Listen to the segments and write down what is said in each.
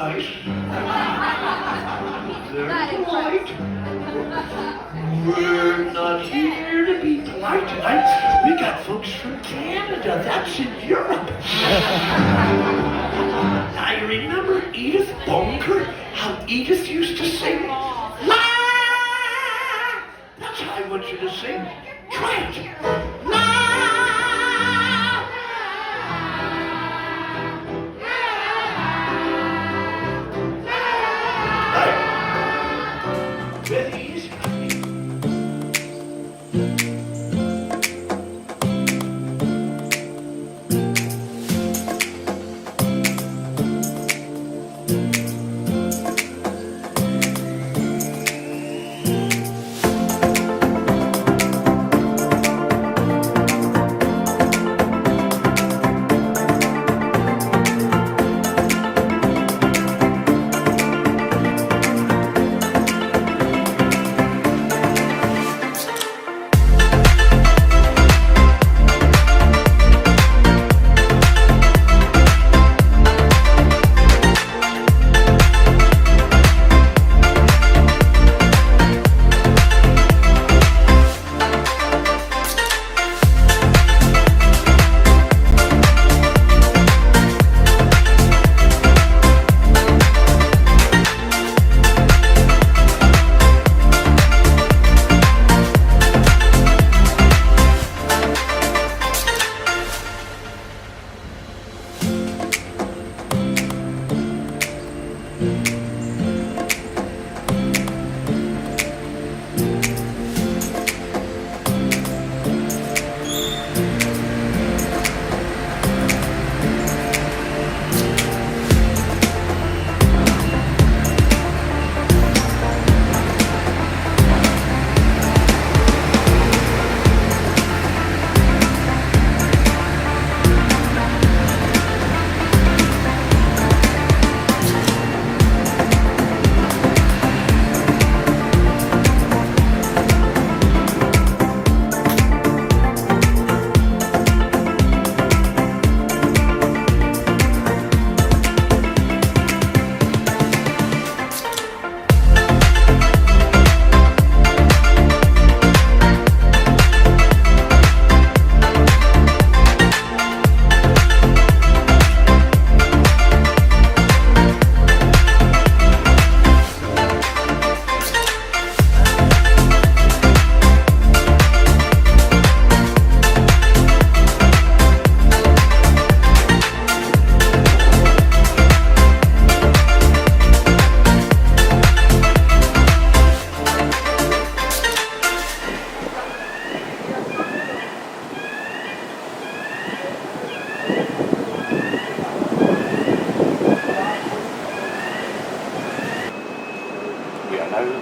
nice. Very polite. We're not here to be polite tonight. We got folks from Canada. That's in Europe. Now you remember Edith Bunker? How Edith used to sing? La! That's how I want you to sing. Try it. La! Very easy.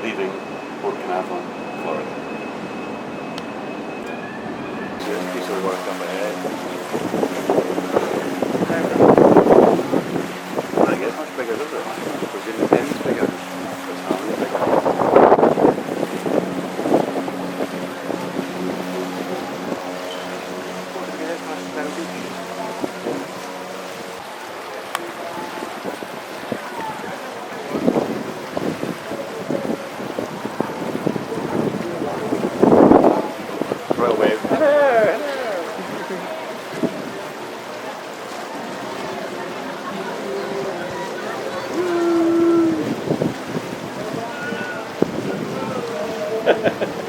leaving Port Canaveral, Florida. There's a piece of work up ahead. I guess much bigger, is it? Because in the Thames bigger. Because Hamley's bigger.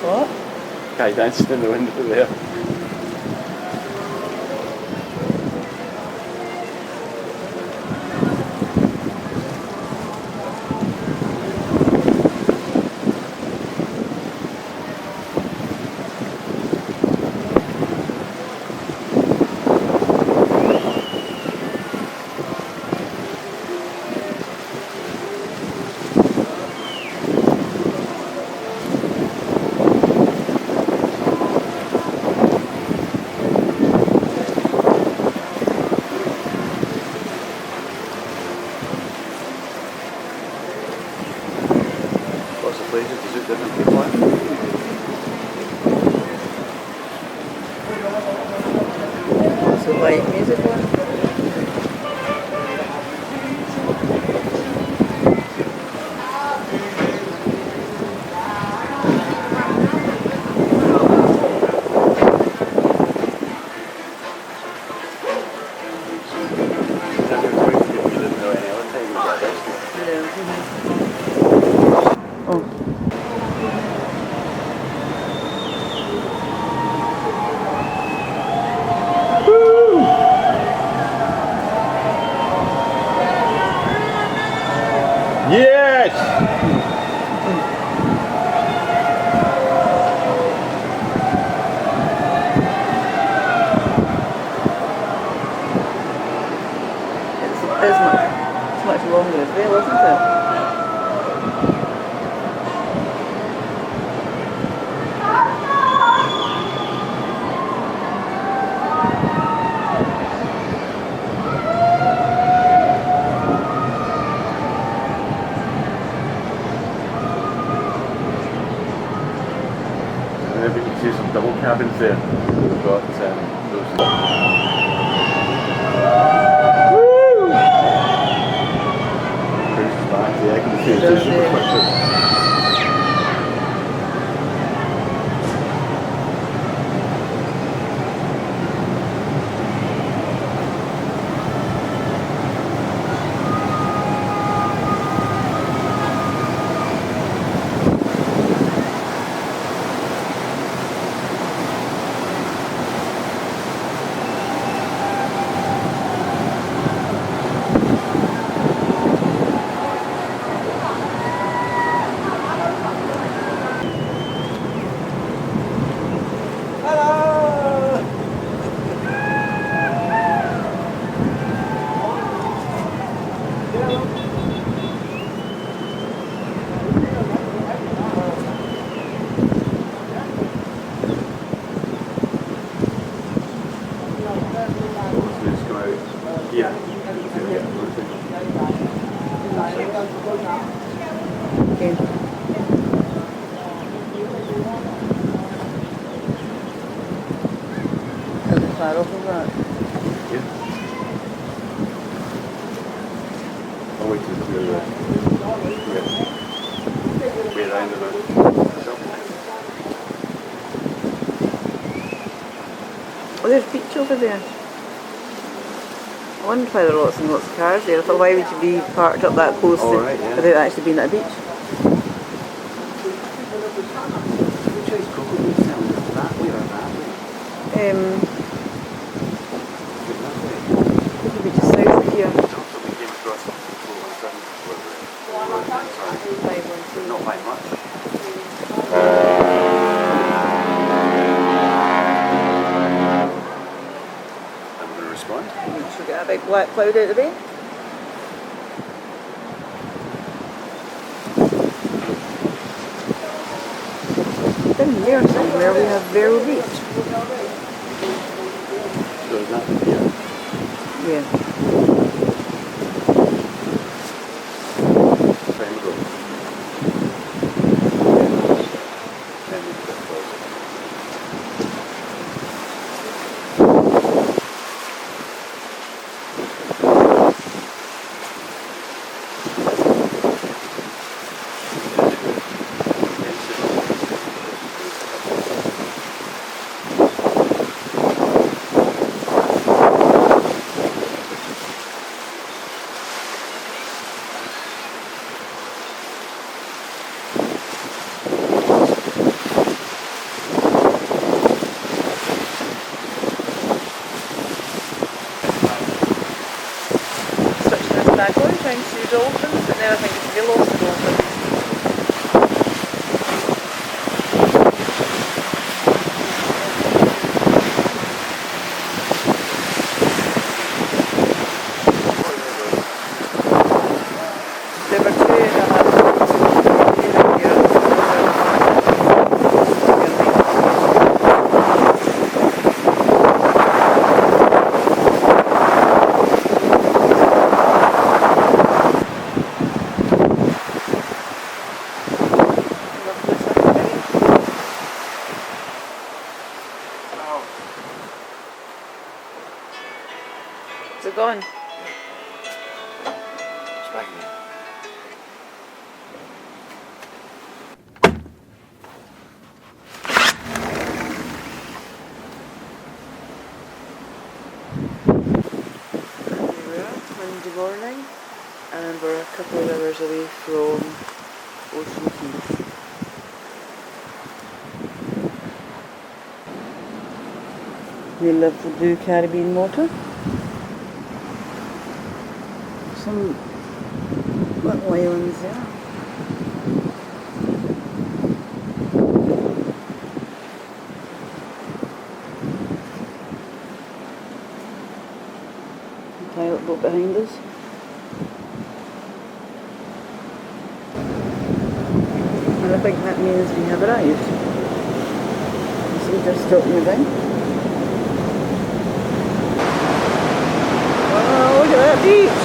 What? Guy dancing in the window there. Places to suit different people out. So white music one? Oh. Yes! It's much longer as well, isn't it? And you can see some double cabins there. We've got those. Yeah, I can see it's super quick. Okay. Is it far off of that? Yeah. I'll wait till we're around about. Oh, there's a beach over there. I wondered why there are lots and lots of cars there. I thought, why would you be parked up that close Right, yeah. without actually being at a beach? Which way is Coco Beach now? That way or that way? That way. Could be just south of here. We came across 417. Sorry. Not by much. I'm going to respond. Should we get a big black cloud out of the way? Down there somewhere we have Vero Beach. So is that here? Yeah. Time ago. Then we got closer. Trying to see dolphins, but now I think it's lost the dolphins. There were two in Is it gone? It's back again. Monday morning, and and we're a couple of hours away from Ocean Keys. We love the blue Caribbean water. Some little islands there. The pilot boat behind us. And I think that means we have arrived. So they're stopping me down. Oh, look at that beach!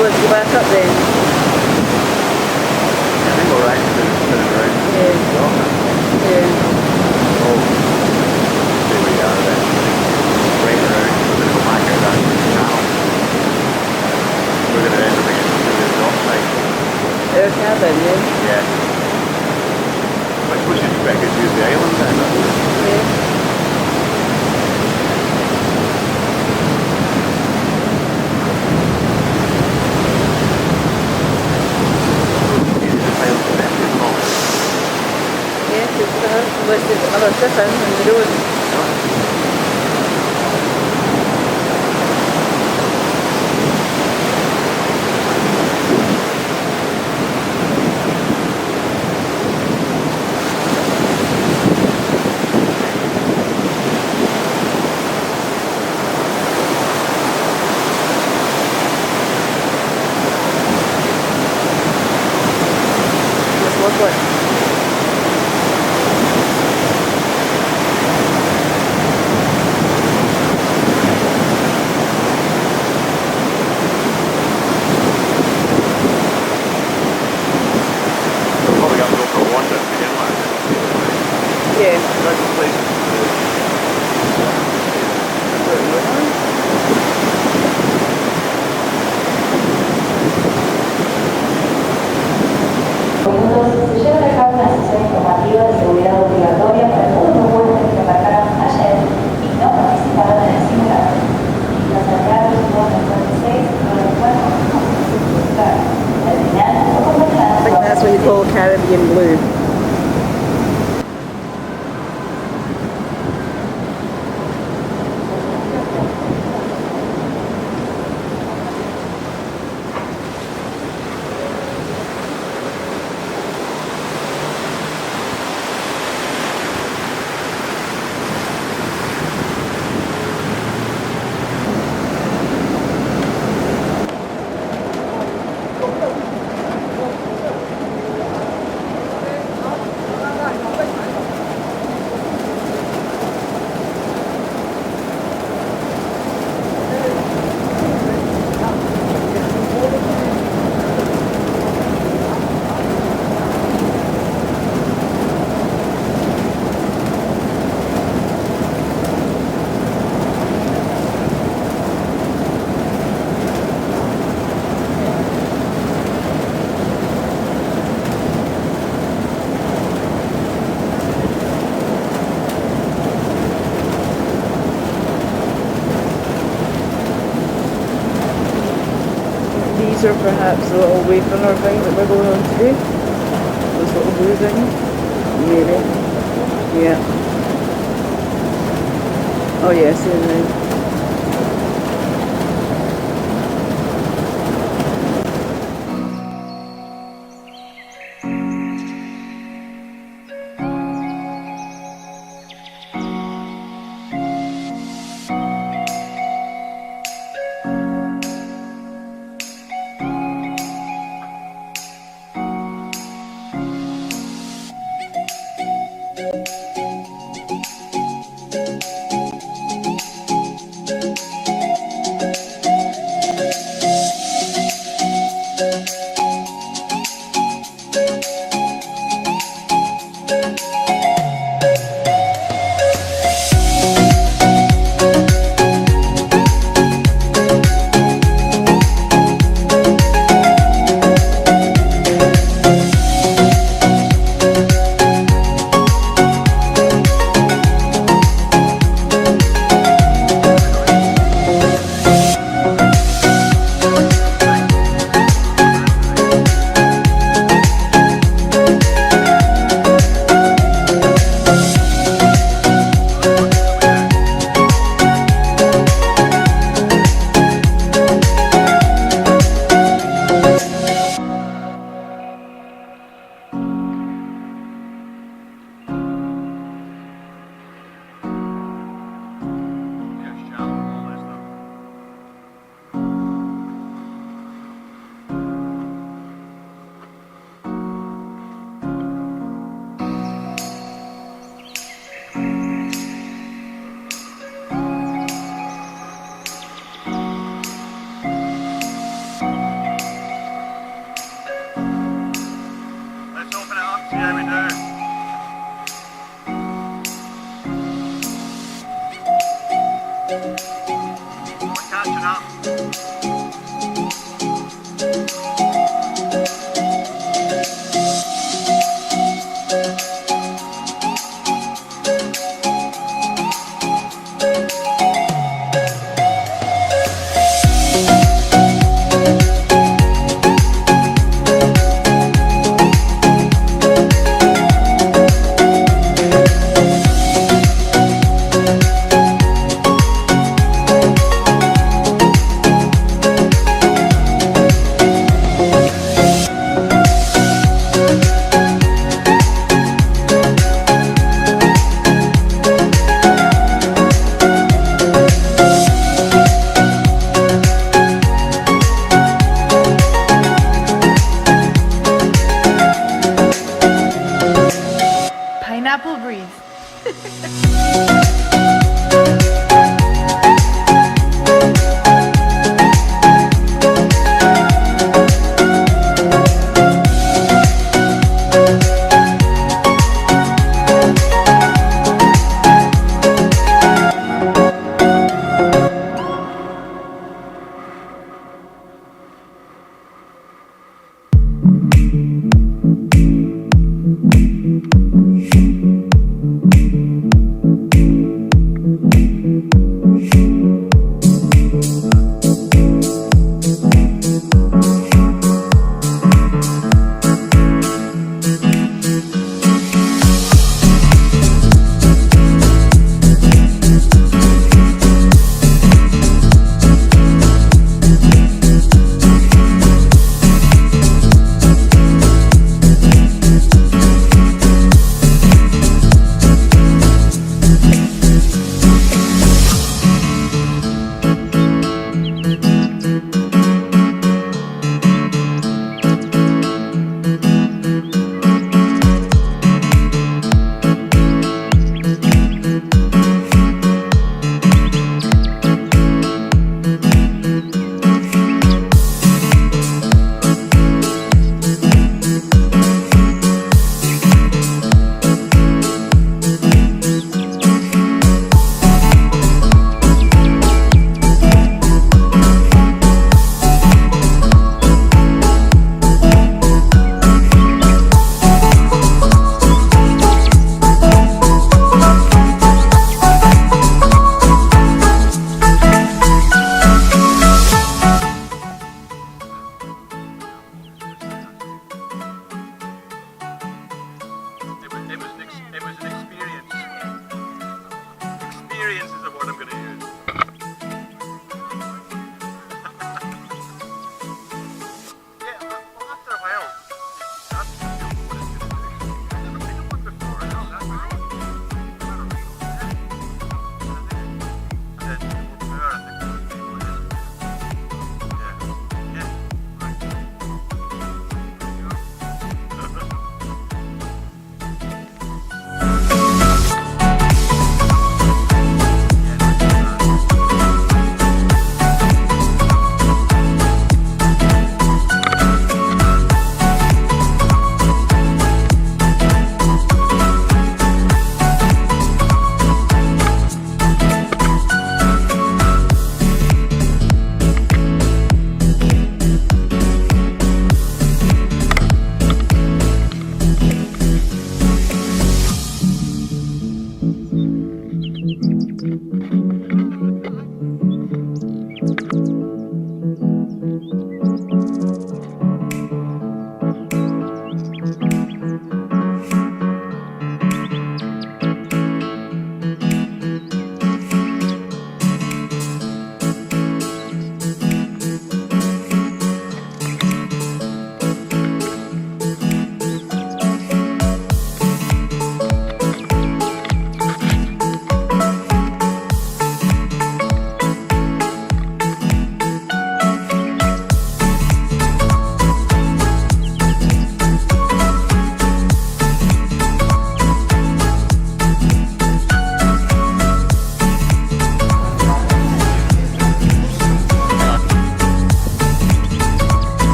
Let's go back up then. I think we're right to turn around. Yeah. Oh, there we are then. Right around, we're going to go back out that channel. We're going to end up against the dockside. Our cabin, yeah? Yeah. I suppose you'd expect us to use the island then. Yeah. Unless there's another ship in and we don't. It's lovely. Caribbean blue. Or perhaps a little wayfarer thing that we're going on today. Those little blue things. Maybe. Yeah. Oh yeah, see them now.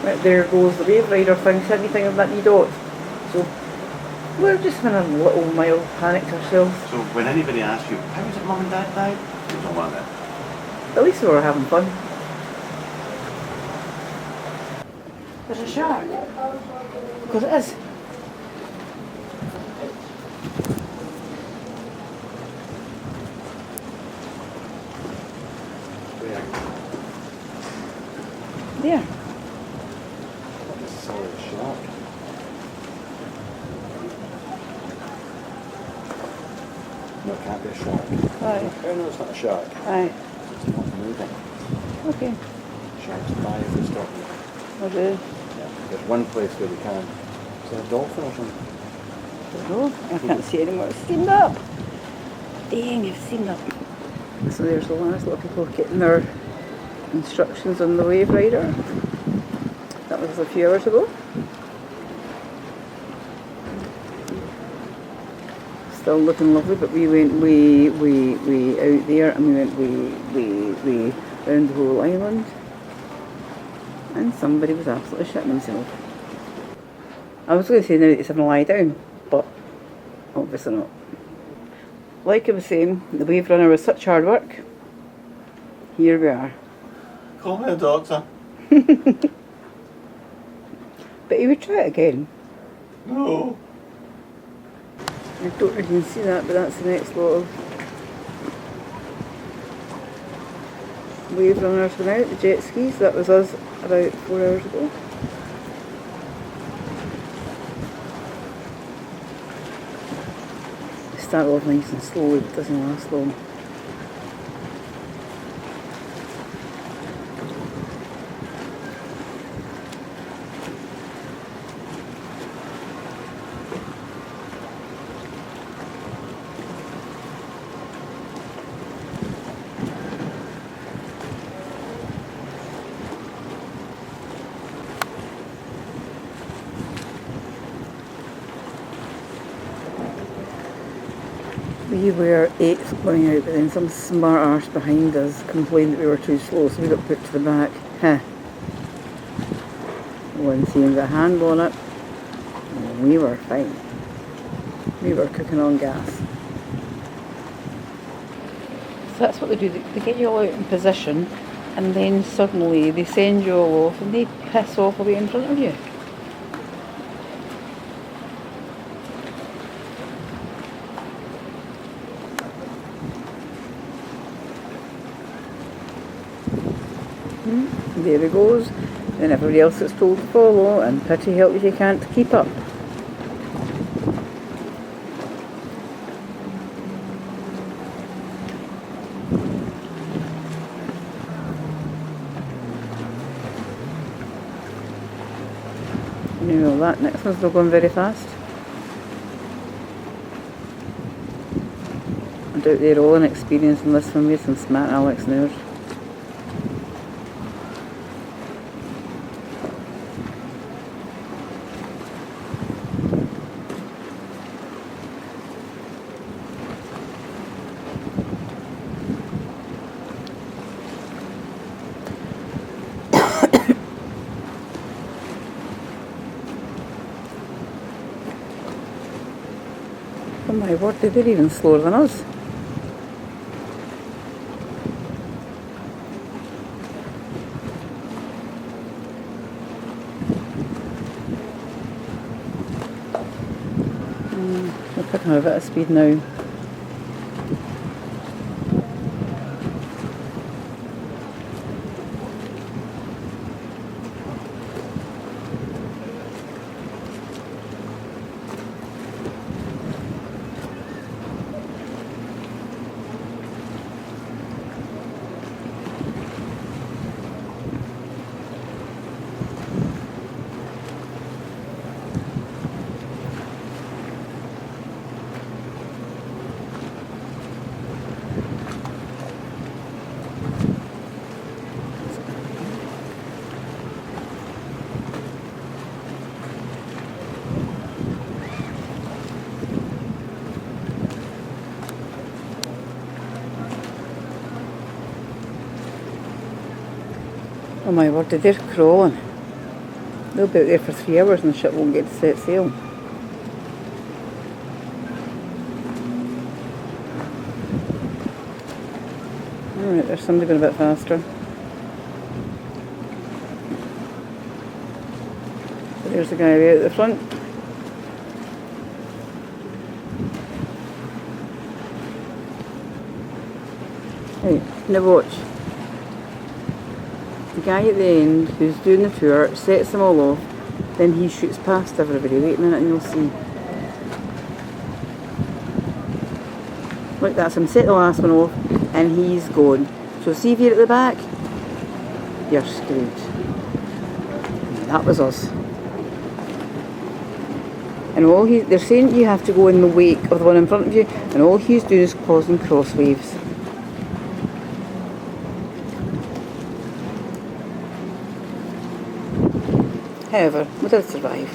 Right, there goes the wave rider thinks anything of that new dot. So we're just having a little mild panic to ourselves. So when anybody asks you, how was it mum and dad died? You don't want that. At least we were having fun. There's a shark. Because it is. Yeah. Solid shark. No, it can't be a shark. Aye. Oh no, it's not a shark. Aye. It's not moving. Okay. Sharks die if they stop moving. Okay. Yeah. There's one place where they can. Is there a dolphin or something? Oh, I can't see anymore. It's steamed up. Dang, it's steamed up. So there's the last lot of people getting their instructions on the wave rider. That was a few hours ago. Still looking lovely, but we went way out there, and we went way round the whole island, and somebody was absolutely shitting himself. I was going to say now that it's having to lie down, but obviously not. Like I was saying, the wave runner was such hard work. Here we are. Call me a doctor. But you would try it again. No. I don't know if you can see that, but that's the next lot of wave runners went out, the jet skis. That was us about 4 hours ago. They start off nice and slow, it doesn't last long. We were 8th going out, but then some smart arse behind us complained that we were too slow, so we got put to the back. Heh. One seeing the handle on it. We were fine. We were cooking on gas. So that's what they do. They get you all out in position, and then suddenly they send you all off, and they piss off away in front of you. There he goes, and everybody else is told to follow, and pity help if you can't keep up. You know that next one's not going very fast. I doubt they're all inexperienced in this one with some smart Alex and theirs. Oh my word, they're even slower than us. We're picking up a bit of speed now. Oh my word, they're crawling. They'll be out there for 3 hours and the ship won't get to set sail. Alright, there's somebody going a bit faster. There's the guy right at the front. Hey, now watch. The guy at the end who's doing the tour sets them all off, then he shoots past everybody. Wait a minute and you'll see. Look, that's him, set the last one off and he's gone. So see if you're at the back, you're screwed. That was us. And all they're saying you have to go in the wake of the one in front of you, and all he's doing is causing cross waves. However, we did survive.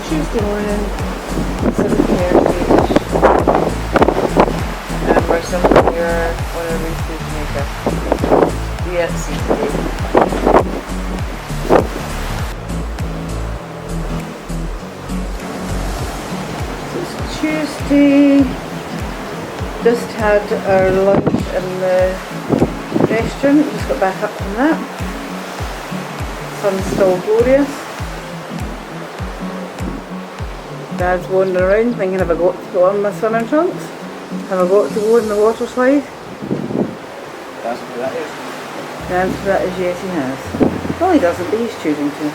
Tuesday morning, 7:30ish, and we're still here on our way to Jamaica. We at sea today. So it's Tuesday, just had our lunch in the restaurant, just got back up from that. Sun's still glorious. Dad's wandering around thinking, have I got to go on my swimming trunks? Have I got to go in the water slide? The answer to that is? The answer to that is yes, he has. Well, he doesn't, but he's choosing to.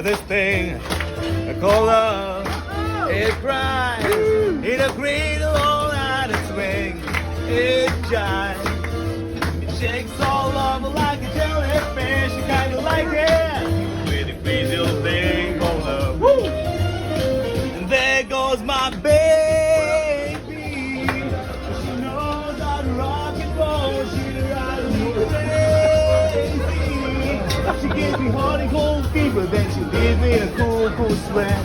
this thing called love. It cries in a cradle all night and swings. It jives, it shakes all over like a jellyfish. You kinda like it with a crazy old thing called love. Woo! And there goes my baby. She knows how to rock and roll. She drives me crazy. She gives me hot and cold fever, then she leaves me in a cool, cool sweat.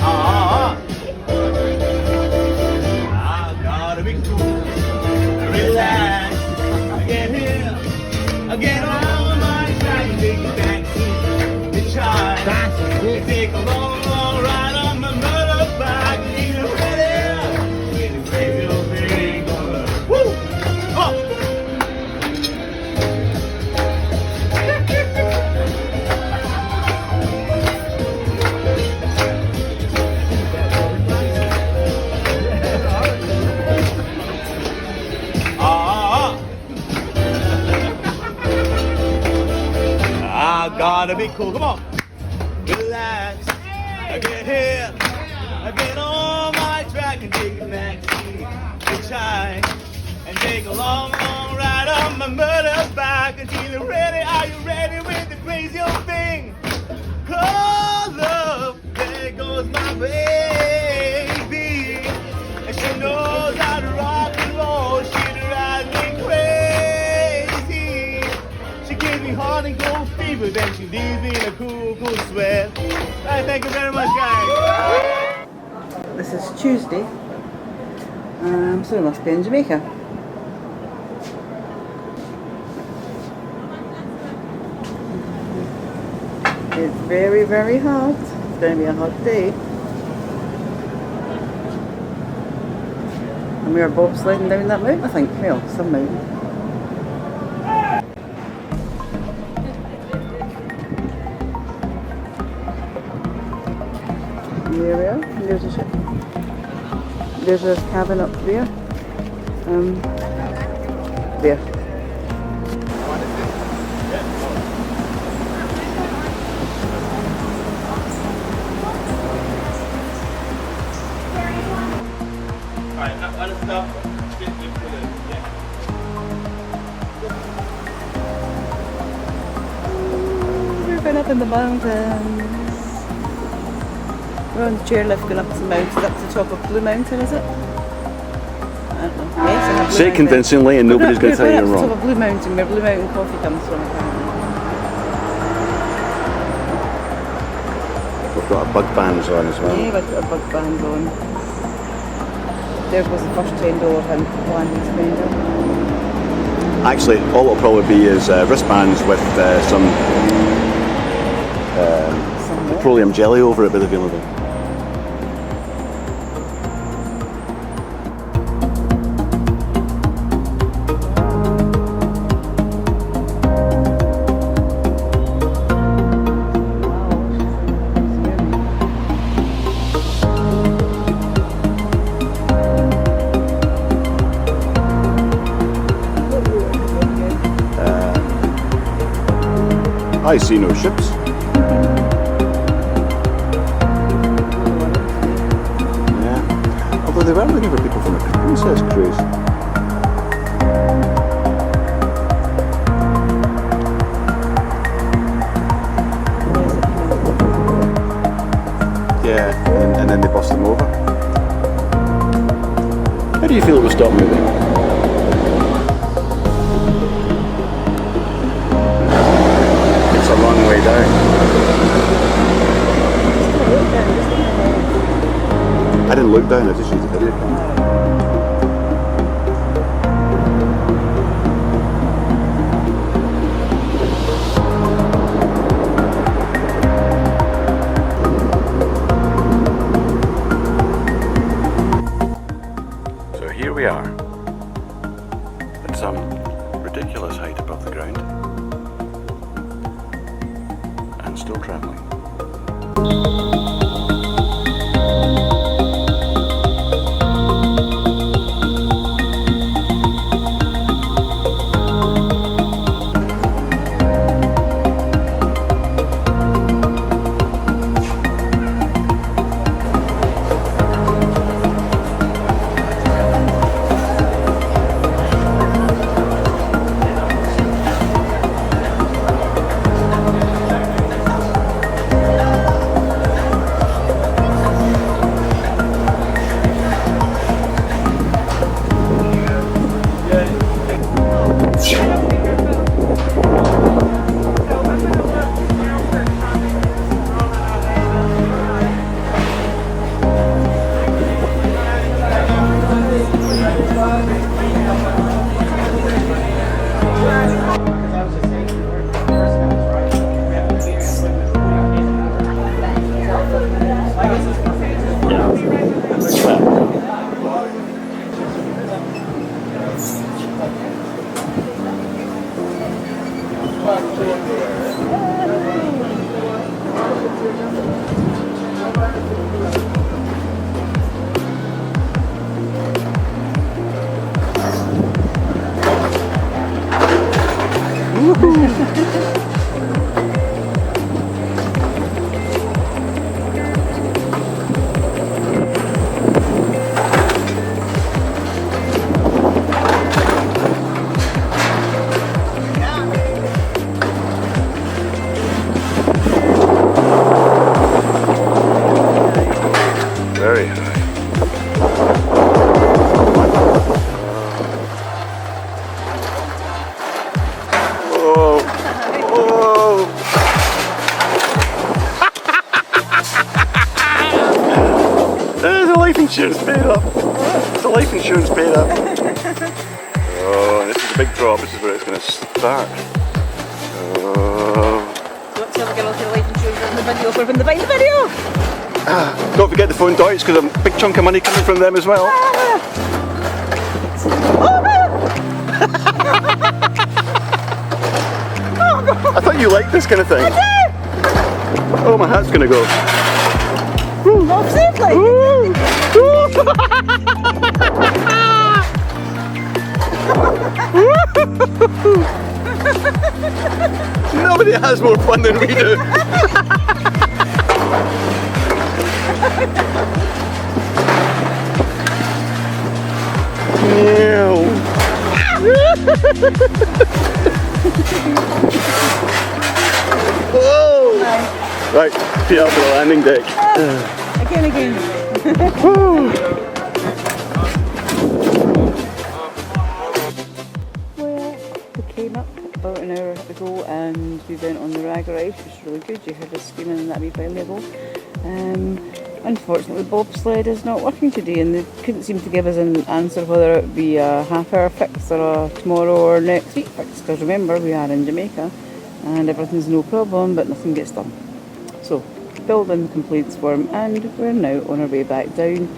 I gotta be cool, relax, get here, get on my track, take a backseat, the child, take a long, long ride on my motorbike, ain't it ready? Get a crazy old thing going, woo! I gotta be cool, come on. Relax, I get here, I get on my track and take a backseat, hitchhike, and take a long, long ride on my motorbike until you're ready. Are you ready with the crazy old thing called love? There goes my baby, and she knows how to rock and roll. She drives me crazy. She gives me hot and cold fever, then she leaves me in a cool, cool sweat. Right, thank you very much, guys. This is Tuesday, so we must be in Jamaica. It's very, very hot. It's going to be a hot day. And we are bobsledding down that mountain, I think. Well, some mountain. There we are. There's a ship. There's a cabin up there. There. We're going up in the mountains. We're on the chairlift going up some mountains. Up to the top of Blue Mountain, is it? I don't know. Yes, I have Blue Say it convincingly and nobody's going to tell you you're We're up to the wrong. top of Blue Mountain, where Blue Mountain coffee comes from. We've got our bug bands on as well. Yeah, we've got a bug band on. There goes the first $10 land spender. Actually, all it'll probably be is wristbands with some petroleum jelly over it with available. I see no ships. Yeah. Although they were looking for people from a Princess cruise. Yeah, and then they bust them over. How do you feel it will stop moving? It's a long way down. I didn't look down, I just used the video camera. So here we are, at some ridiculous height above the ground. Still traveling. insurance paid up. It's a life insurance paid up. Oh, this is a big drop. This is where it's going to start. Oh. Don't tell the girls your life insurance in the video for when they buy the video. Don't forget the phone Deutsch because a big chunk of money coming from them as well. I thought you liked this kind of thing. Oh, my hat's going to go. Not safe like Nobody has more fun than we do. Whoa! Right, feet up on the landing deck. Again. Well, we came up about an hour ago and we went on the rag ride, which was really good. You heard us screaming in that wee while ago. Unfortunately, the bobsled is not working today, and they couldn't seem to give us an answer whether it would be a half-hour fix or a tomorrow or next week fix. Because remember, we are in Jamaica, and everything's no problem, but nothing gets done. So, filled in the complaints form, and we're now on our way back down.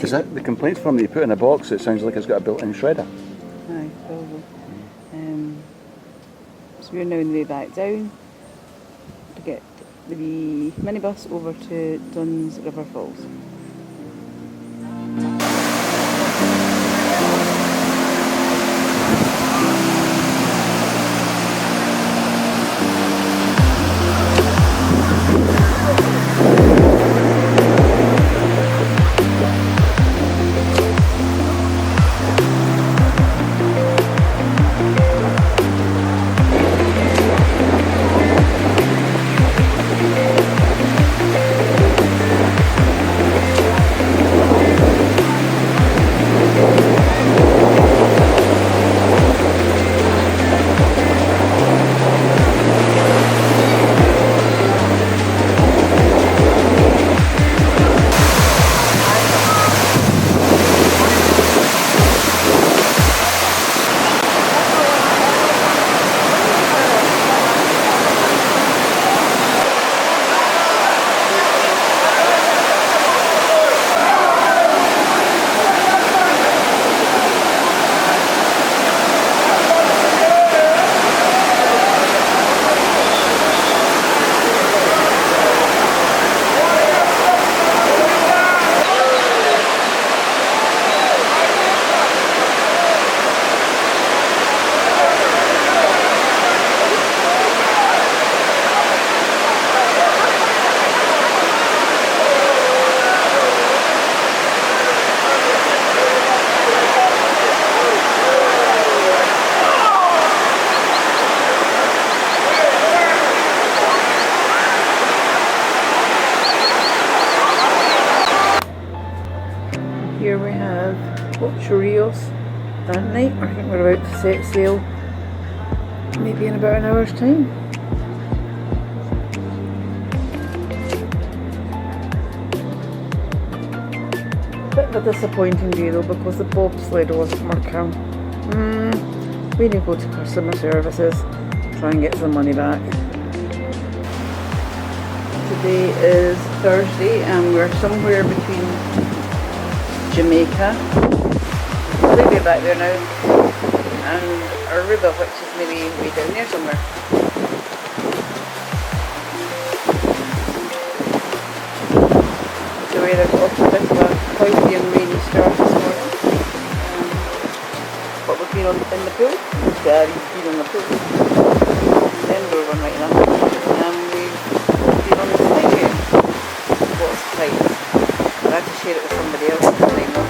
Is that the complaints form that you put in a box? It sounds like it's got a built-in shredder. Aye, probably. So we're now on the way back down to get the wee minibus over to Dunn's River Falls. Here we have Ocho Rios that night. I think we're about to set sail maybe in about an hour's time. Bit of a disappointing day though because the bobsled wasn't working. We need to go to customer services, try and get some money back. Today is Thursday and we're somewhere between Jamaica, I think we're back there now, and Aruba, which is maybe way down there somewhere. The weather got off a bit of a cloudy and rainy start this morning, but we've been in the pool. Daddy's been in the pool, the indoor one right now, and we've been on the slide game. Lots of times. I had to share it with somebody else at the time though.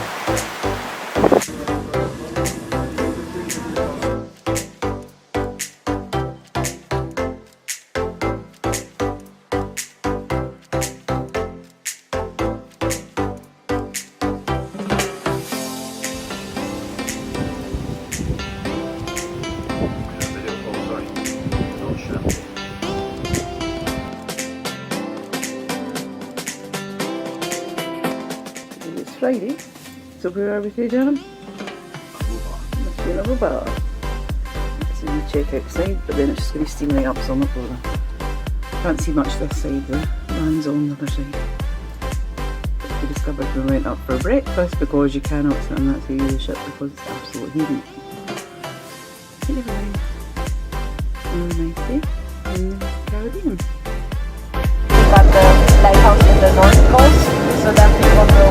Friday. So where are we today, Jeremy? We're in Aruba. So we check outside, but then it's just going to steam right up, so I'm not bothered. Can't see much this side, the land's on the other side. We discovered when we went up for breakfast because you cannot sit on that side of the ship because it's absolutely heavy. Never mind. Have a nice day in the Caribbean. We got the lighthouse in the north coast, so that people know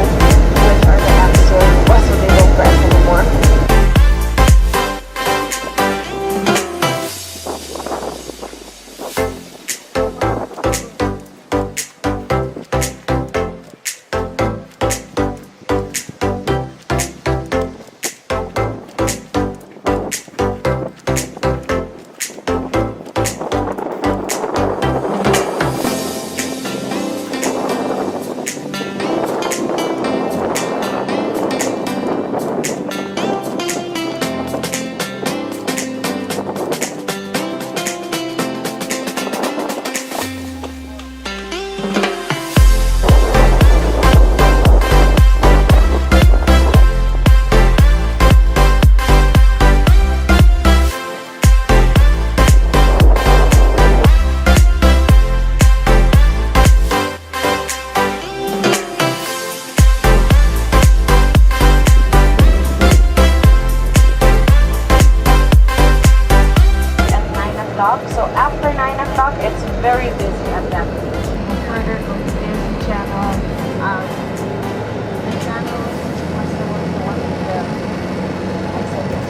which are the apps or what, so they don't crash anymore. Very busy at that beach. Further go to this channel. The channel was the one with the I said yes.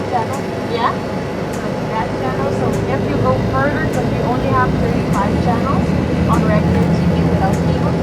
Channel? Yeah. So that channel. So if you go further, because we only have 35 channels on regular TV without cable.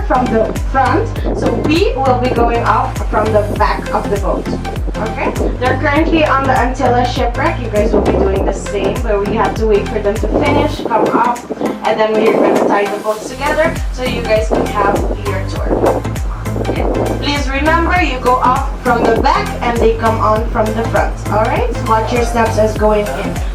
From the front, so we will be going off from the back of the boat. Okay? They're currently on the Antilles shipwreck. You guys will be doing the same, but we have to wait for them to finish, come up, and then we're going to tie the boats together so you guys can have your tour. Okay? Please remember, you go off from the back and they come on from the front. Alright? Watch your steps as going in.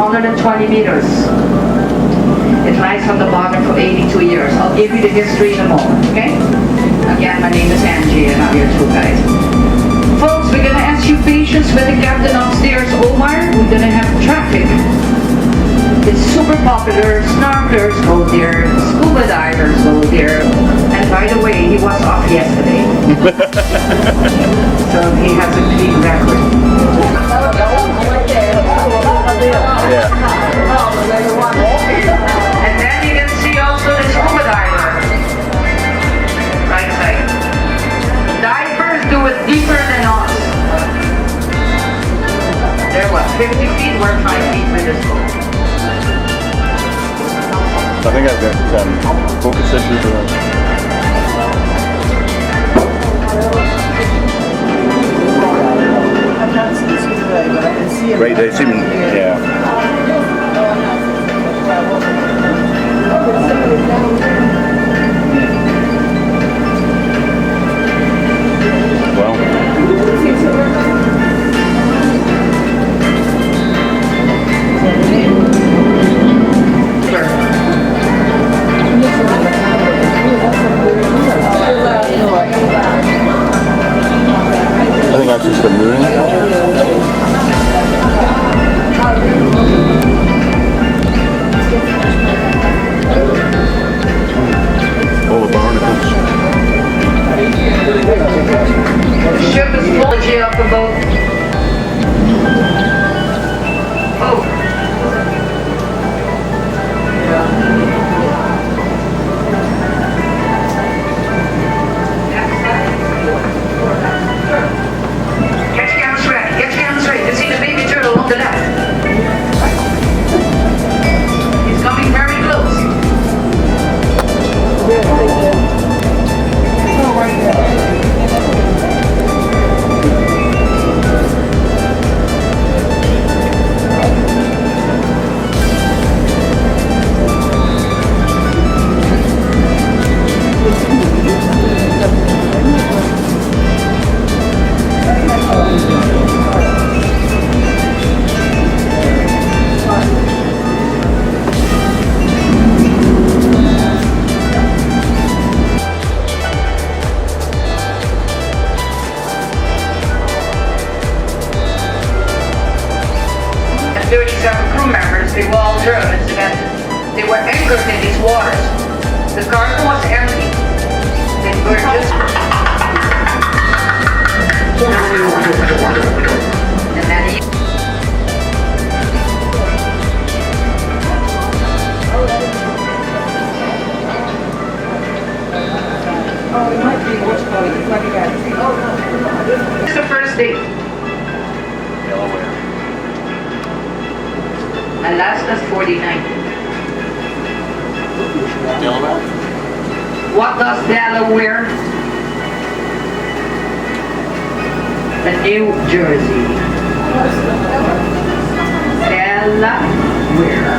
120 meters. It lies on the bottom for 82 years. I'll give you the history in a moment, okay? Again, my name is Angie and I'm your tour guide. Folks, we're gonna ask you patience with the captain upstairs, Omar. We're gonna have traffic. It's super popular. Snorkelers go there, scuba divers go there. And by the way, he was off yesterday. So he has a clean record. Yeah. And then you can see also the scuba diver. Right side. Divers do it deeper than us. They're what, 50 feet? We're 5 feet with this boat. I think I've got focus issues with that. Right, they seem, yeah. I think that's just the moon. All the barnacles. The ship is full of G off the boat. Oh. Get your hands straight. You see the baby turtle on the left. He's coming very close. They were all Germans and they were anchored in these waters. The cargo was empty. They were just... And then he... Oh, it might be what's called it. This is the first date. Delaware. Alaska's 49. Delaware? What does Delaware? The New Jersey. Delaware.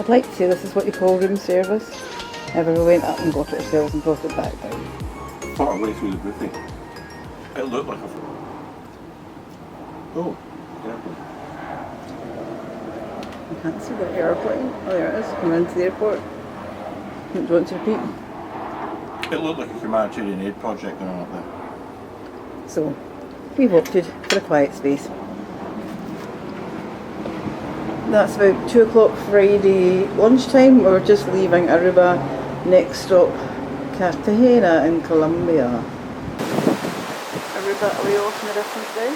I'd like to say this is what you call room service. However, we went up and got it ourselves and brought it back down. Part of way through the buffet. It looked like a... Oh, careful. You can't see the airplane. Oh, there it is. Coming into the airport. Do you want to repeat? It looked like a humanitarian aid project going on up there. So, we've opted for a quiet space. That's about 2 o'clock Friday lunchtime. We're just leaving Aruba. Next stop, Catagena in Colombia. Aruba, are we off in the distance now?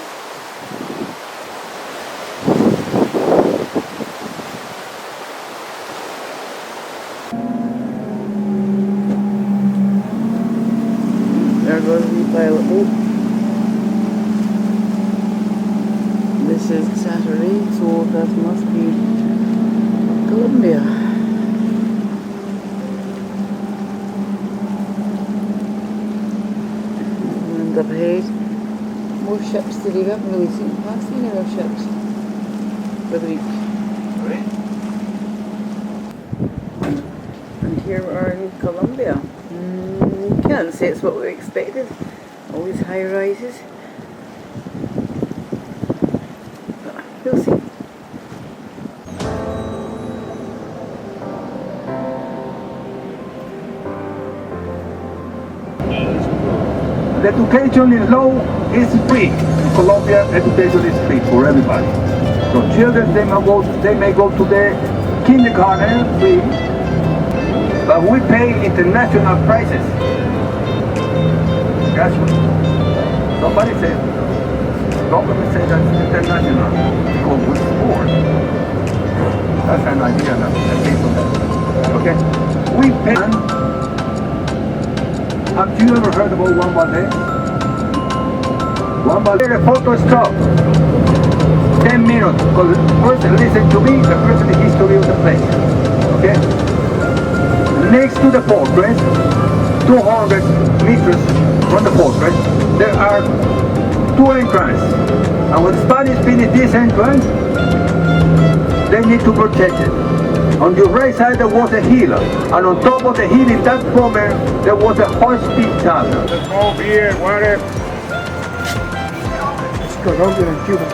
There goes the pilot boat. This is Saturday, so that must be Colombia. And up ahead, more ships today. We haven't really seen any other ships for the week. And here we are in Colombia. Can't say it's what we expected. All these high rises. But we'll see. The education is low, is free. In Colombia, education is free for everybody. So children, they may go to the kindergarten free, but we pay international prices. That's what somebody said. Government said that's international because we sport. That's an idea that people. Okay, we pay. Have you ever heard about one ballet? One ballet, the photo stop. 10 minutes. Because first listen to me, the first the history of the place. Okay? Next to the fortress, 200 meters from the fortress, there are 2 entrances. And when Spanish finish this entrance, they need to protect it. On your right side there was a hill, and on top of the hill in that moment there was a hospital. Let's go beer, water. It's Colombia and Cuba.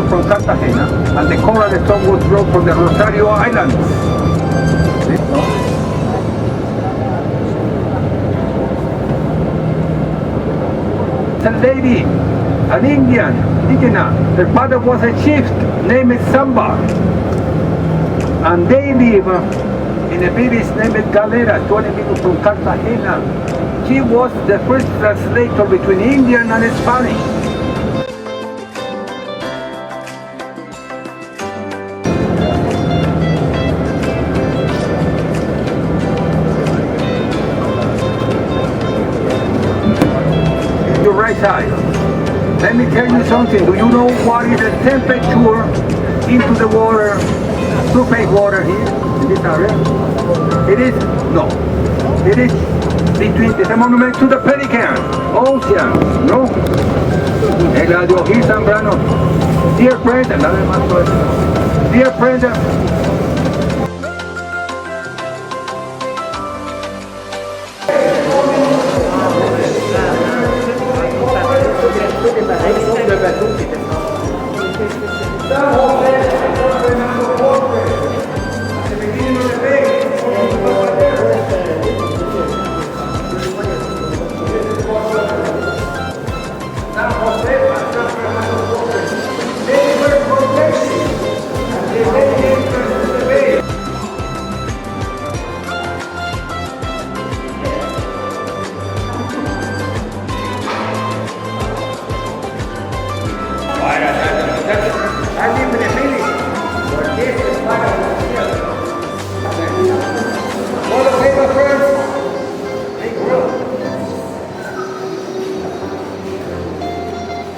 From Catagena, and the coral stone was brought from the Rosario Islands. A lady, an Indian, Indígena, her father was a chief named Samba, and they live in a village named Galera, 20 minutes from Cartagena. She was the first translator between Indian and Spanish. Side. Let me tell you something. Do you know what is the temperature into the water, surface water here in this area? It is no. It is between the monument to the Pelican Ocean. No. El radio here Zambrano. Dear friend, another man. Dear friend.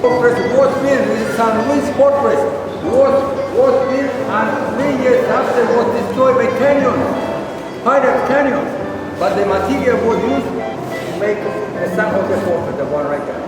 Fortress was built in San Luis Fortress. Was was built and 3 years after was destroyed by canyons, pirate canyons. But the material was used to make the San Jose Fort, the one right there.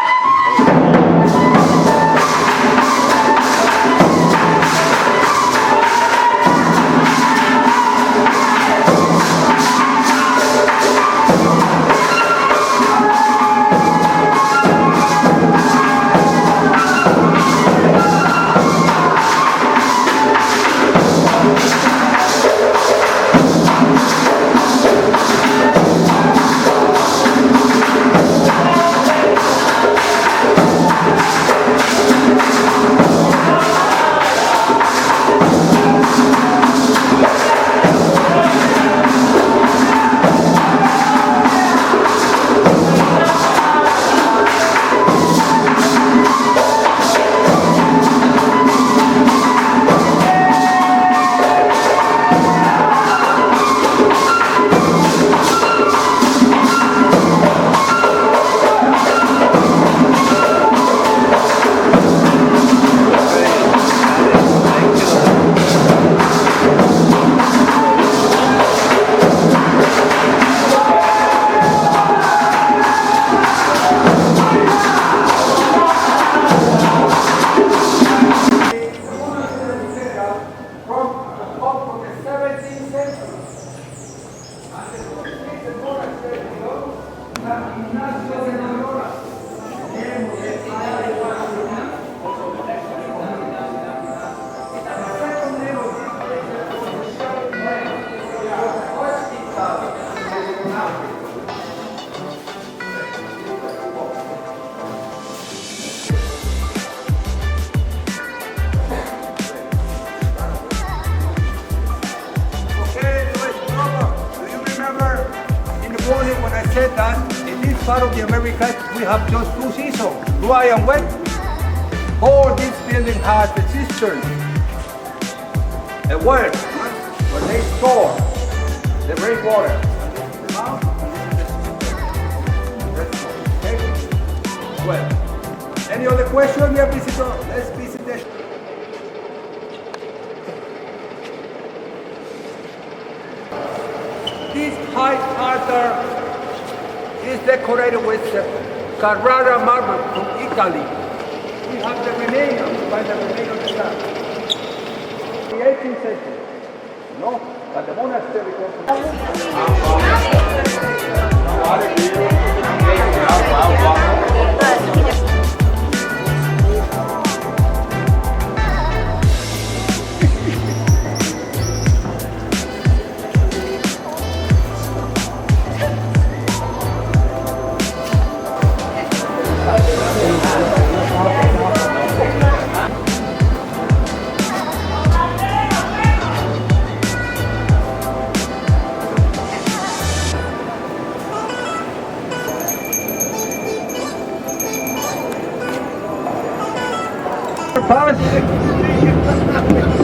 Said that in this part of the Americas we have just 2 seasons, dry and wet. All this building has a cistern, a well where they store the rainwater. Okay? Well, any other question, dear visitor? Let's visit the this high altar is decorated with Carrara marble from Italy. We have the remains, by the remains of the sun. The 18th century, no? But the monastery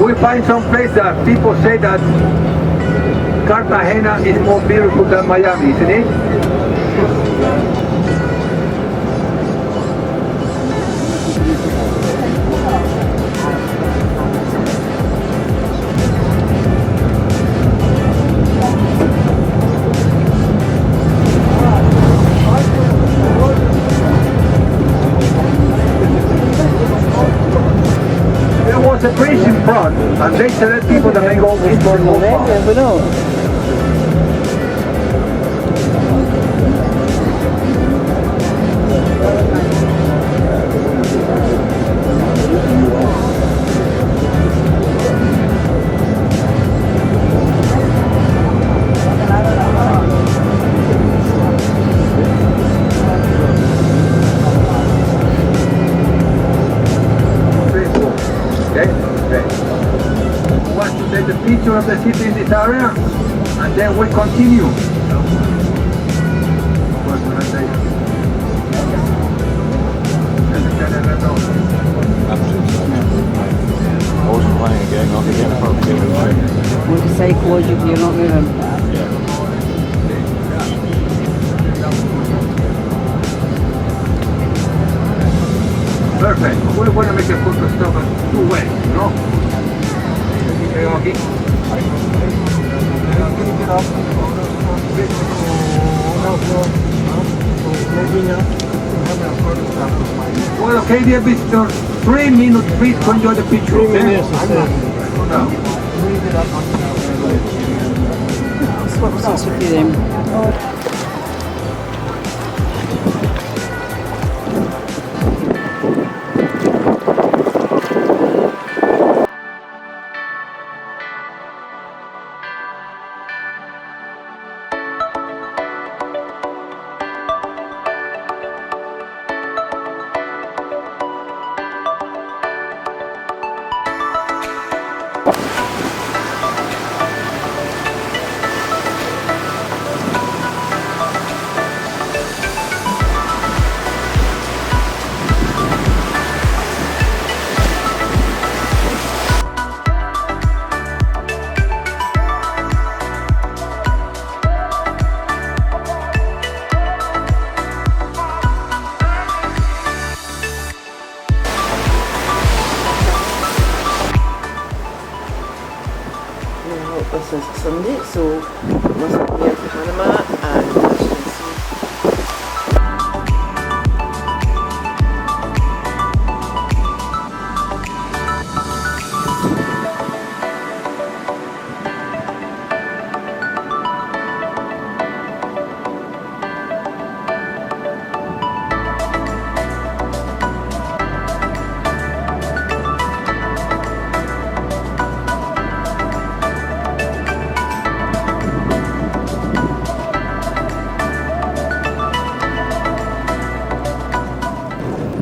we find some place that people say that Catagena is more beautiful than Miami, isn't it? A bridge in front, and they select people that may go into the whole picture of the city in this area, and then we continue. Psychologically, you're not moving. Perfect. We want to make a photo stop at 2 ways, you know? aquí. Well, okay, dear visitors, 3 minutes, please, to enjoy the picture. 3 minutes. That's what we them. This is Sunday, so it must be near Panama, and as you can see,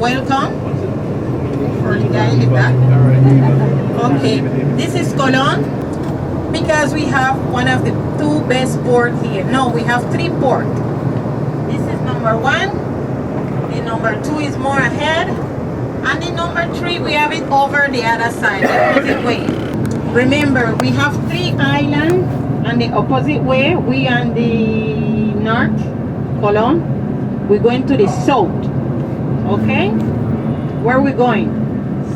Welcome for the guy in the back. Okay, this is Colon because we have one of the 2 best ports here. No, we have 3 ports. This is number 1, the number 2 is more ahead, and the number 3 we have it over the other side, the opposite way. Remember, we have 3 islands and the opposite way. We on the north, Colon. We're going to the south. Okay, where are we going?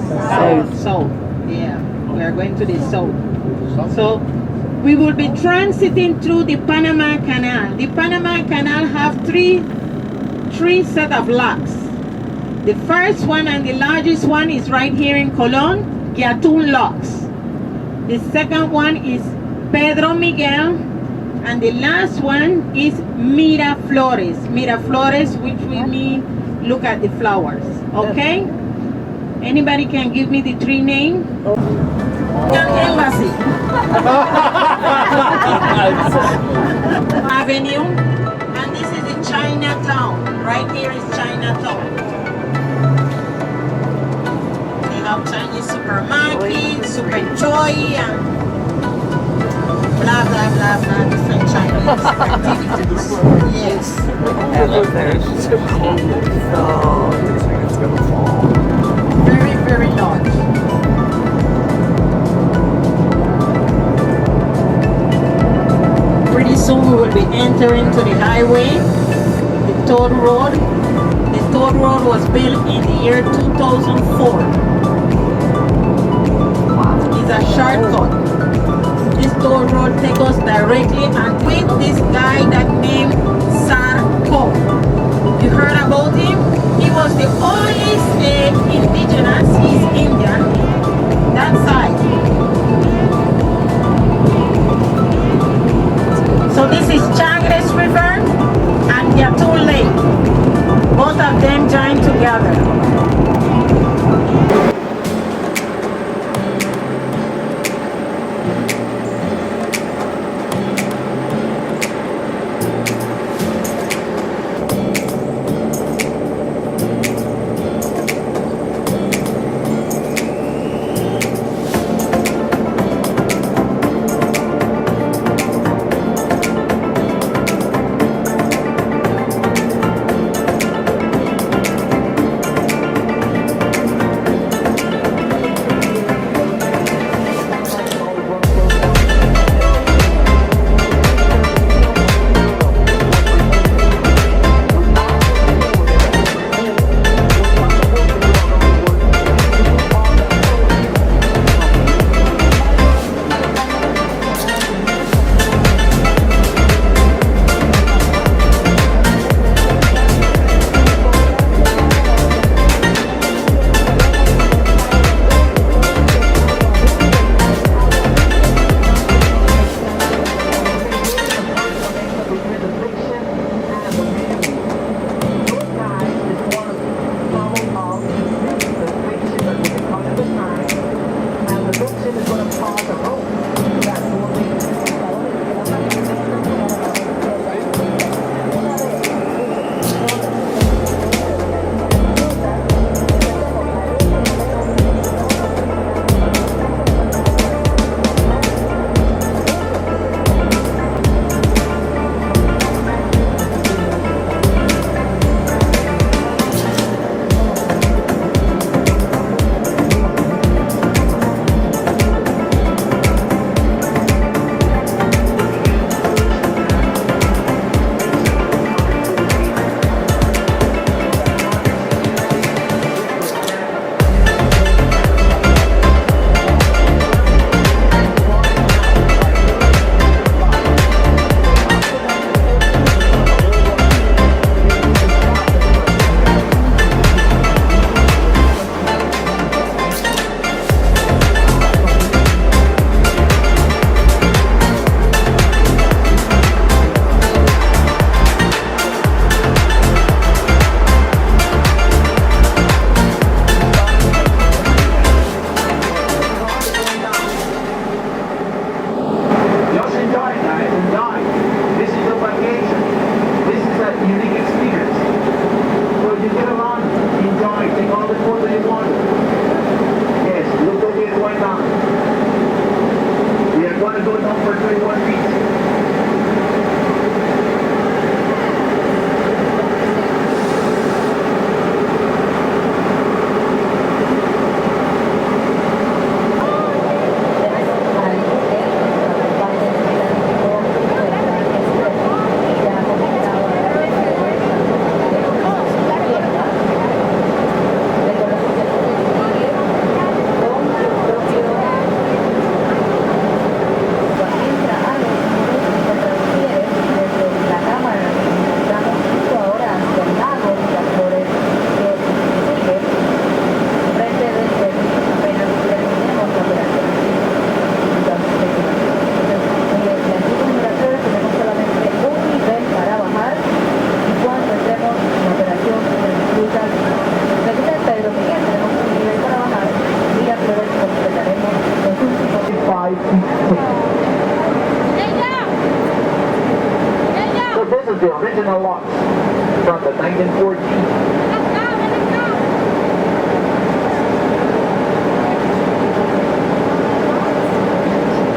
South. Yeah, we are going to the south. So we will be transiting through the Panama Canal. The Panama Canal have three set of locks. The first one and the largest one is right here in Colon, Gatun locks. The second one is Pedro Miguel, and the last one is Miraflores. Miraflores, which we mean look at the flowers. Okay? Anybody can give me the 3 names? Embassy. Avenue. And this is the Chinatown. Right here is Chinatown. They have Chinese supermarket, Super Joy, and blah blah blah blah, different Chinese activities. Yes. Very, very large. Pretty soon we will be entering to the highway, the toll road. The toll road was built in the year 2004. It's a shortcut. This toll road takes us directly and with this guy that named Sarko. You heard about him? He was the only slave indigenous. He's Indian. That side. So this is Chagres River and Gatun Lake. Both of them join together.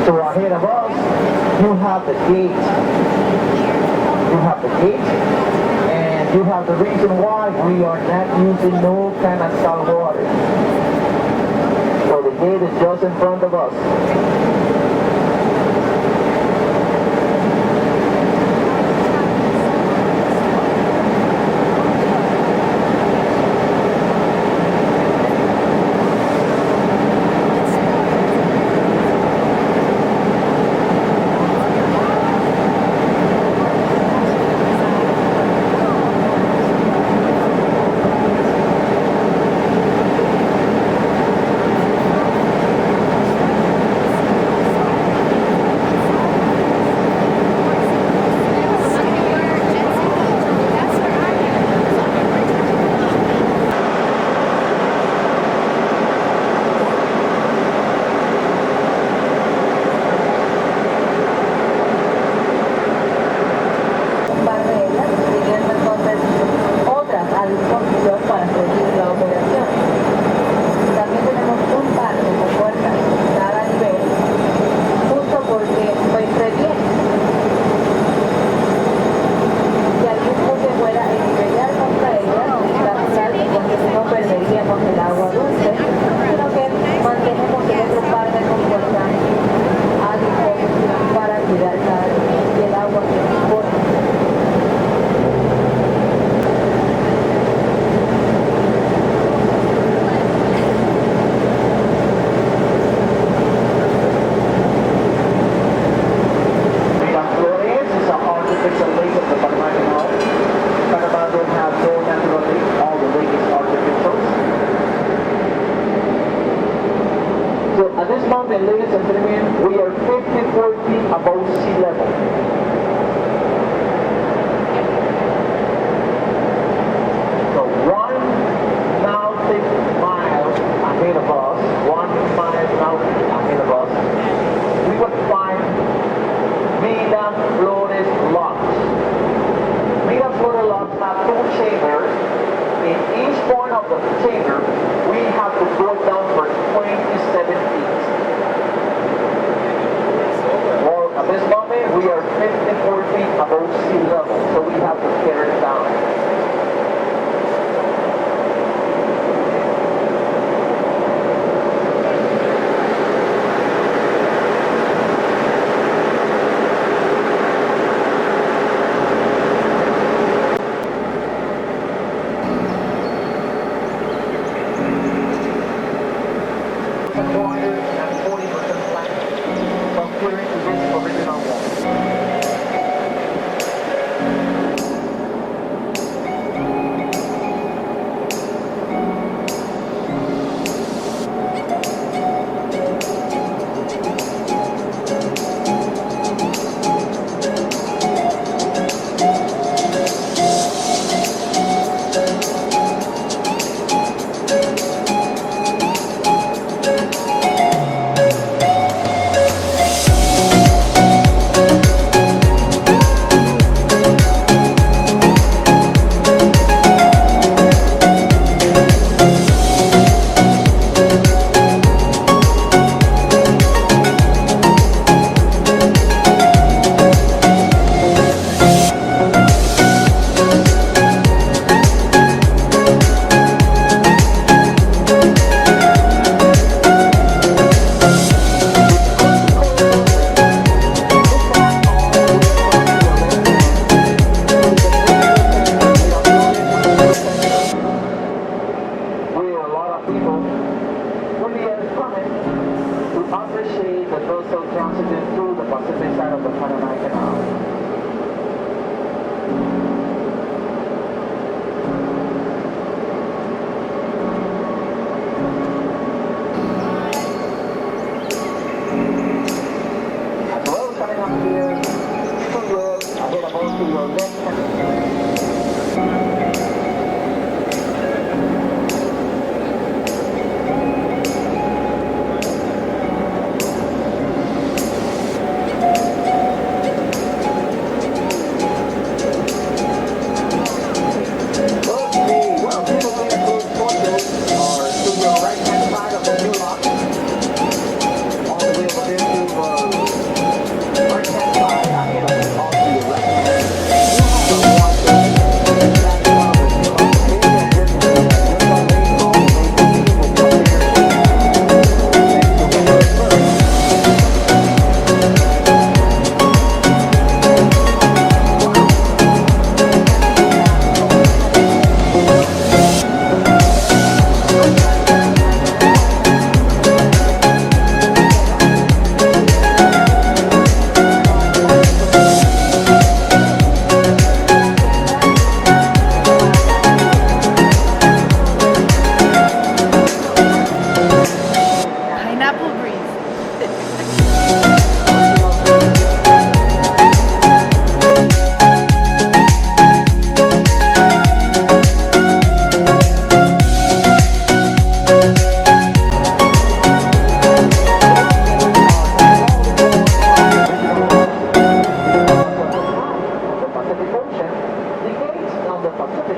So ahead of us, you have the gate. You have the gate, and you have the reason why we are not using no kind of salt water. So the gate is just in front of us. And ladies and gentlemen, we are 54 feet above sea level. So 1 nautic mile ahead of us, 1 mile nautic ahead of us, we would find Villa Flores locks. Villa Flores locks have 2 chambers. In each point of the chamber, we have to go down for 27 feet. At this moment, we are 54 feet above sea level, so we have to carry it down.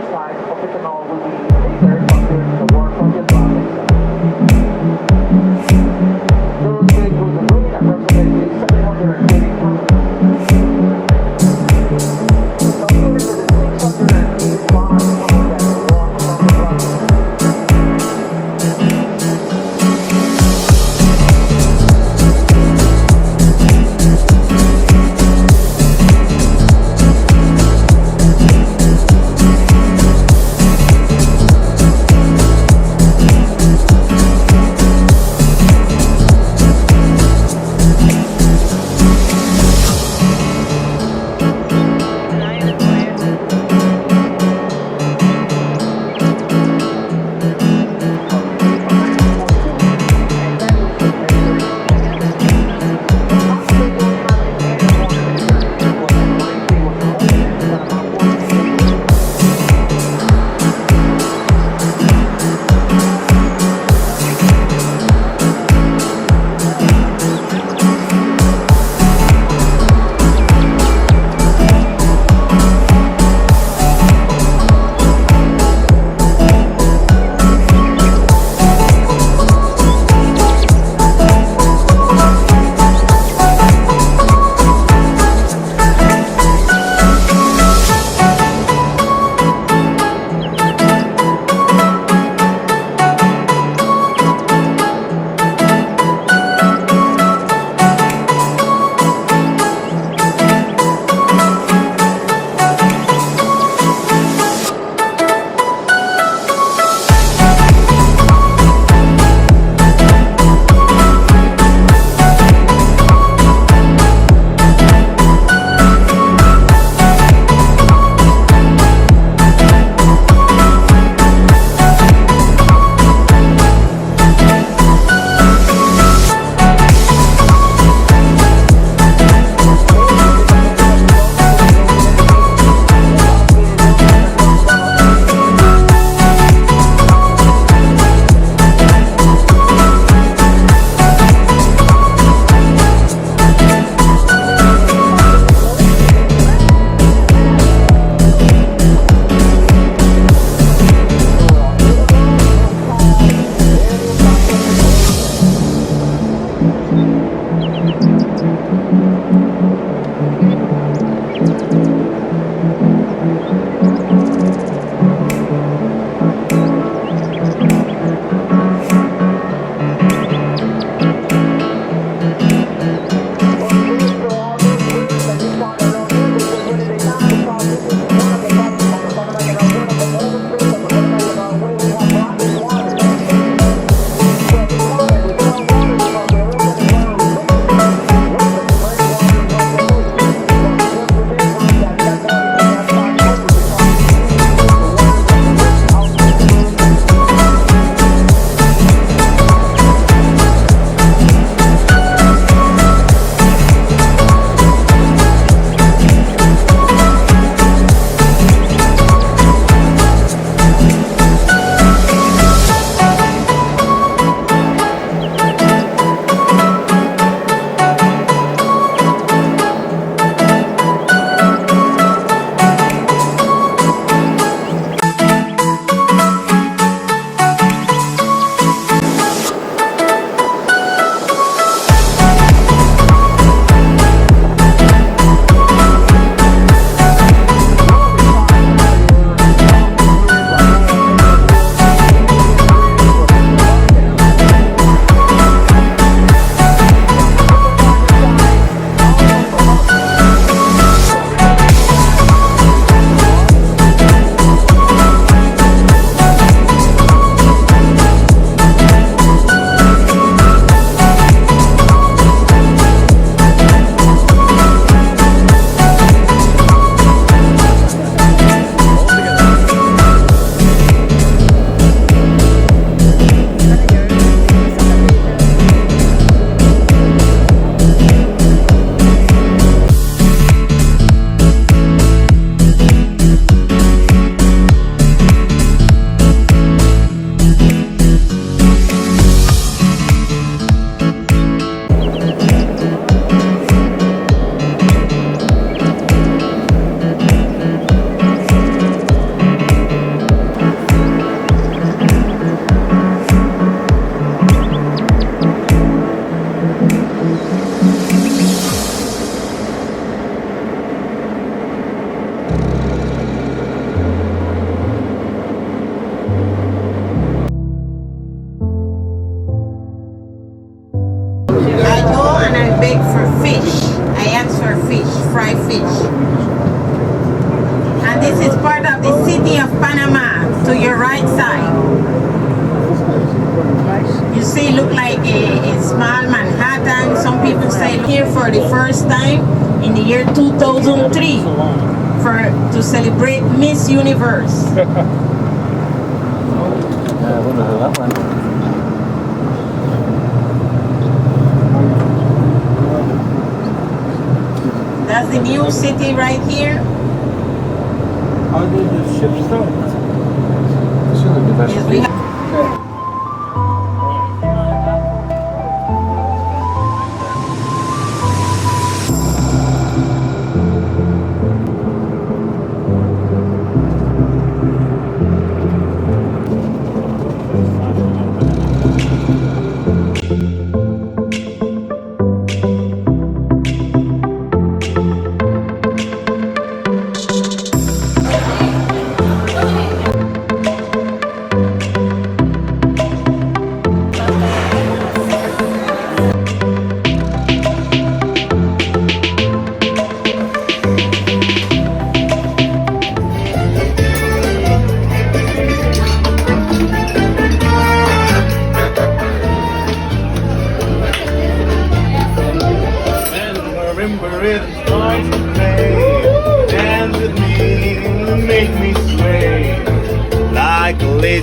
side of the canal will be later under the waterfront Atlantic side. Those bridge will weigh approximately 730 tons. Compared to the 680 tons that waterfront Atlantic. to your right side. You see, look like a small Manhattan. Some people say here for the first time in the year 2003 to celebrate Miss Universe. Yeah, I wonder who that went. That's the new city right here. How did the ship start? Yes, we have.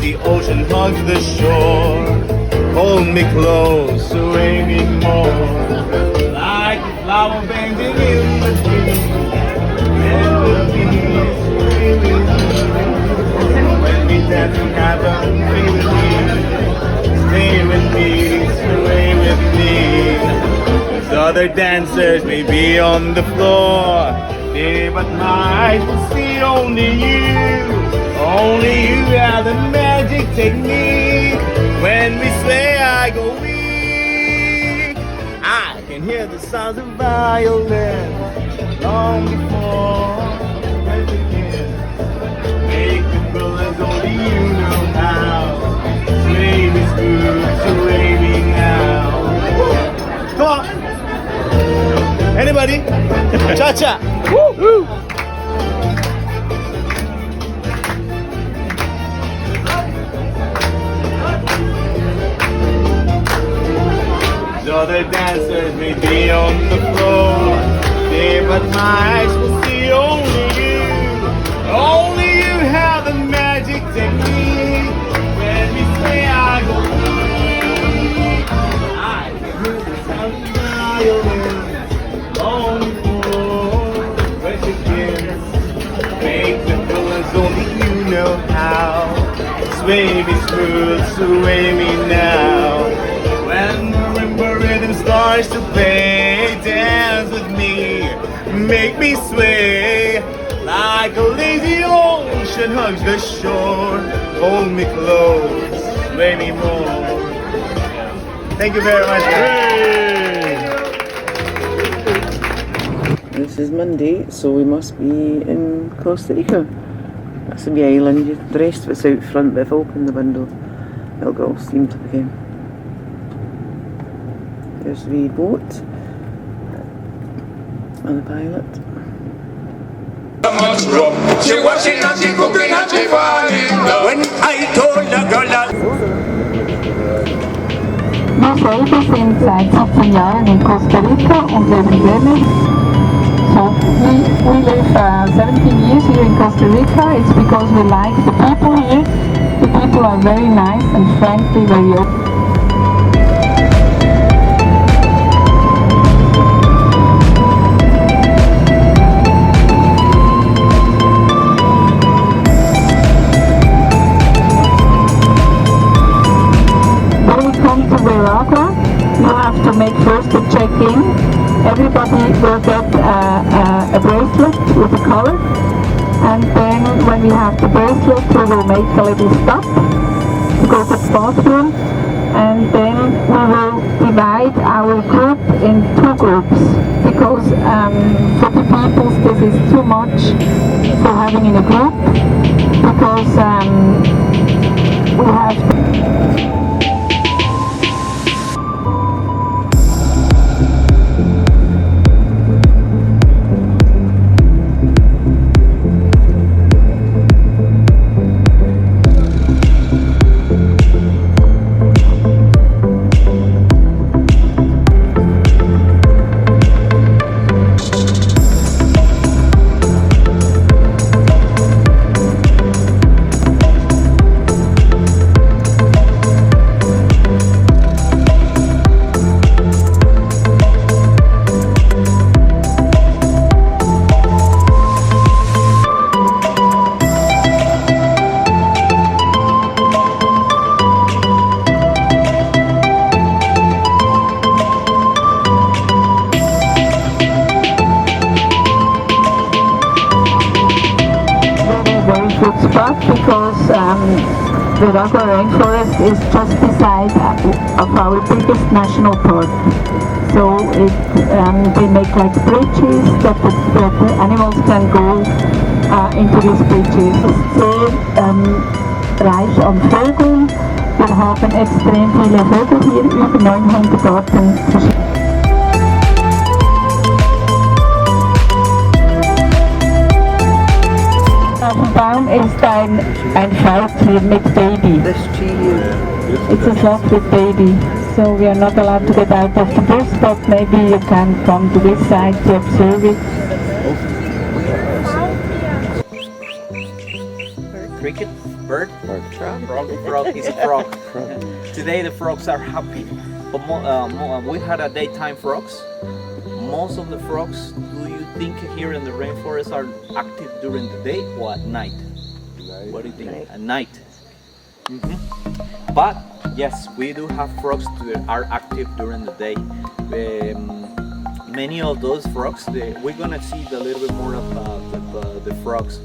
The ocean hugs the shore. Hold me close, sway me more. Like a flower bending in the breeze. And the bees sway with me. When we dance together, stay with me. Stay with me, sway with me. As other dancers may be on the floor, but my eyes will see only you. Only you have the magic technique. When we sway, I go weak. I can hear the sounds of violin long before we begin. Make the colors only you know how. Sway me smooth, sway me now. Come on, anybody? Cha cha. Woo woo. Other dancers may be on the floor, but my eyes will see only you. Only you have the magic technique. When we sway, I go weak. I can hear the sound of violin long before the begins. Make the colors only you know how. Sway me smooth, sway me now. When rhythm starts to play, dance with me, make me sway. Like a lazy ocean hugs the shore. Hold me close, sway me more. Thank you very much. This is Monday, so we must be in Costa Rica. That's the island. The rest of it's out front, but if I open the window, it'll go steamed up again. There's the boat and the pilot. She washing and she cooking and she falling love. When I told the girl that Marcel ist seit 17 Jahren in Costa Rica und leben gerne. So we live 17 years here in Costa Rica. It's because we like the people here. The people are very nice and friendly, very open. You have to make first a check-in. Everybody will get a bracelet with a color, and then when we have the bracelet we will make a little stop to go to the bathroom, and then we will divide our group in 2 groups because for the people this is too much for having in a group because we have the Ragua rainforest is just beside of our biggest national park. So they make like bridges that the animals can go into these bridges. Sehr reich an Vögeln. Wir haben extrem viele Vögel hier, über 900 Arten. Auf dem Baum ist ein Faultier mit Baby. It's a sloth with baby. So we are not allowed to get out of the bus, but maybe you can come to this side to observe it. Cricket, bird, frog is a frog. Today the frogs are happy, but we had a daytime frogs. Most of the frogs, do you think here in the rainforest are active during the day or at night? What do you think? At night. But yes, we do have frogs that are active during the day. Many of those frogs, we're gonna see a little bit more about the frogs.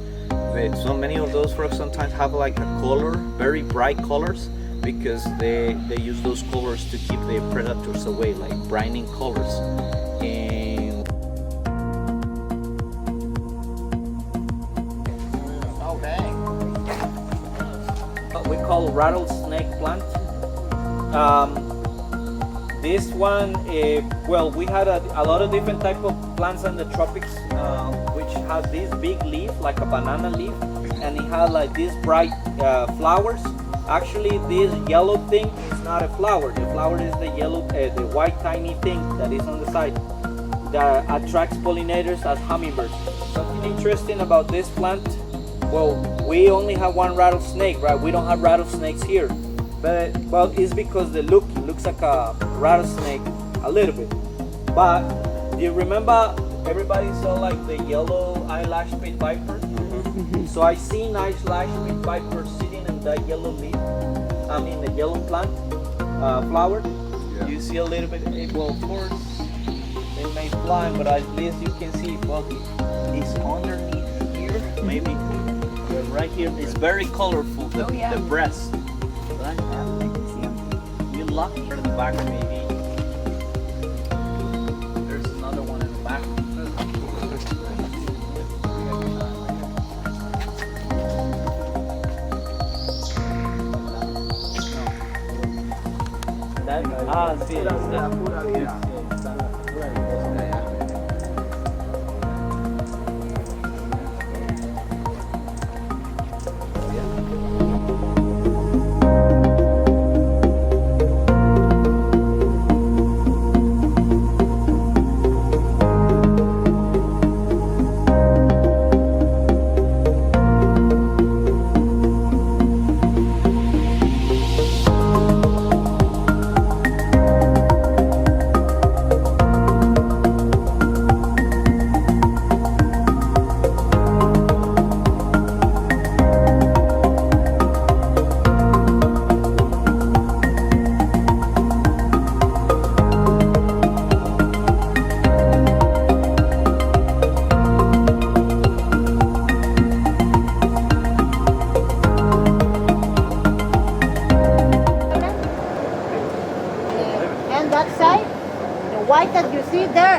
So many of those frogs sometimes have like a color, very bright colors, because they use those colors to keep the predators away, like brightening colors. And what we call rattlesnake plant. This one, well, we had a lot of different type of plants in the tropics, which have this big leaf, like a banana leaf, and it has like these bright flowers. Actually, this yellow thing is not a flower. The flower is the yellow, the white tiny thing that is on the side that attracts pollinators as hummingbirds. Something interesting about this plant, well, we only have one rattlesnake, right? We don't have rattlesnakes here. But, well, it's because it looks like a rattlesnake a little bit. But do you remember everybody saw like the yellow eyelash pit viper? So I seen eyelash pit viper sitting in that yellow leaf. I mean the yellow plant flower. Yeah. You see a little bit. Well, of course it may fly, but at least you can see. Well, it's underneath here, maybe right here. It's very colorful. The breast. You lucky in the back, maybe. There's another one in the back. Sí, está pura vida.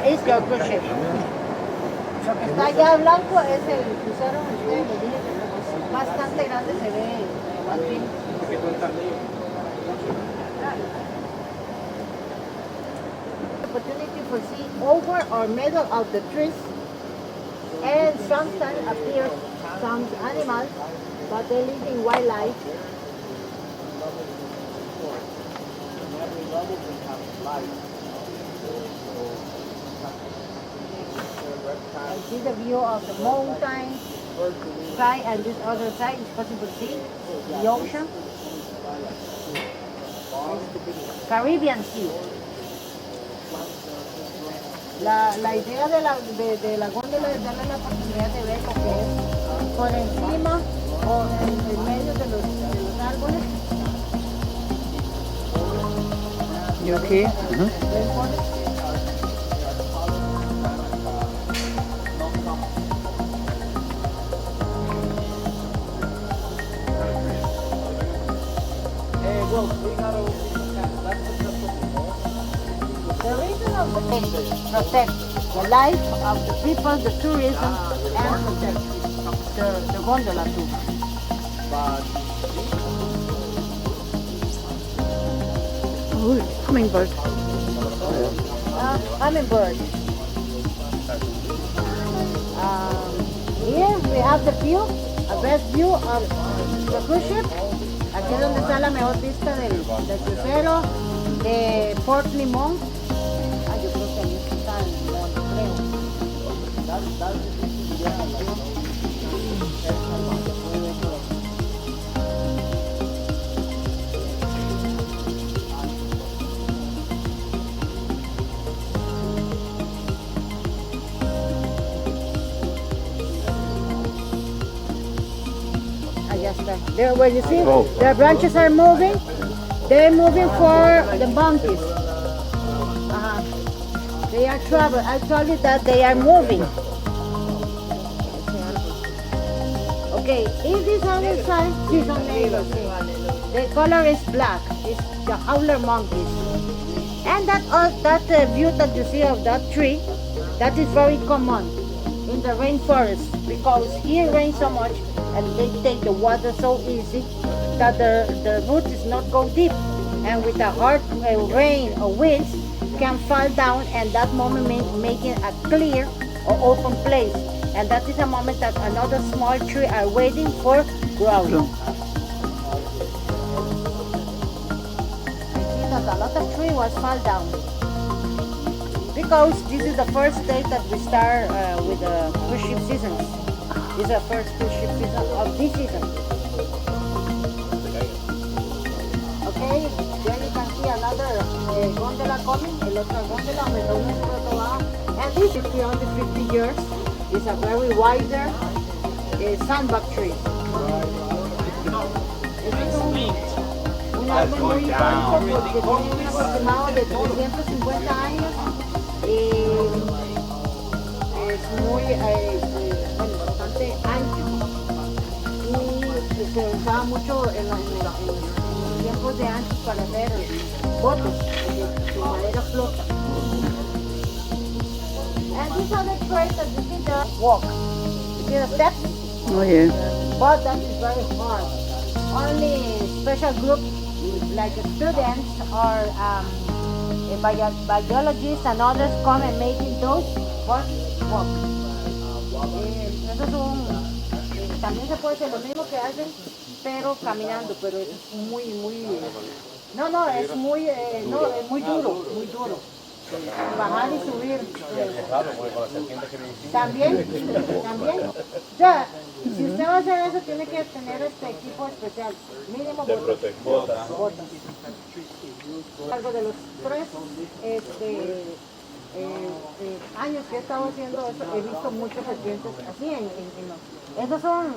Es el crochet. Lo que está allá blanco es el crucero, le dije que bastante grande se ve al fin. Opportunity for see over or middle of the trees, and sometimes appear some animals, but they live in wildlife. And see the view of the mountain side, and this other side is possible to see the ocean, Caribbean Sea. La idea de la góndola es darle la oportunidad de ver lo que es por encima o en medio de los árboles. You okay? Well, we got all different kinds. That's successful. The reason of the protect the life of the people, the tourism, and protect the gondola too. But Oh, hummingbird. Hummingbird. Here we have the view, a best view of the cruise ship. Aquí es donde está la mejor vista del crucero de Port Limon. Ah, yo creo que ahí está el Limón, There, where you see the branches are moving, they're moving for the monkeys. They are traveling. I told you that they are moving. Okay, in this other side, this on the color is black. It's the howler monkeys. And that view that you see of that tree, that is very common in the rainforest because here rains so much and they take the water so easy that the roots is not go deep, and with a hard rain or winds can fall down, and that moment making a clear or open place, and that is a moment that another small tree are waiting for growth. I see that a lot of tree was fall down because this is the first day that we start with the cruise ship season. This is the first cruise ship season of this season. Okay, then you can see another gondola coming, el otro gondola, and this is beyond the 50 years. It's a very wider sandbar tree. Un árbol muy icónico porque tiene un aproximado de 350 años y es muy bastante ancho y se usaba mucho en los tiempos de antes para hacer botes de madera flota. And these are the trails that you see the walk. You see the steps? Oh yeah. But that is very hard. Only special group like students or biologists and others come and making those walk. Esos son, también se puede hacer lo mismo que hacen, pero caminando, pero es muy, es muy, es muy duro, bajar y subir. También. Ya, si usted va a hacer eso, tiene que tener este equipo especial, mínimo botas. Algo de los 3 años que he estado haciendo eso, he visto muchas serpientes así esos son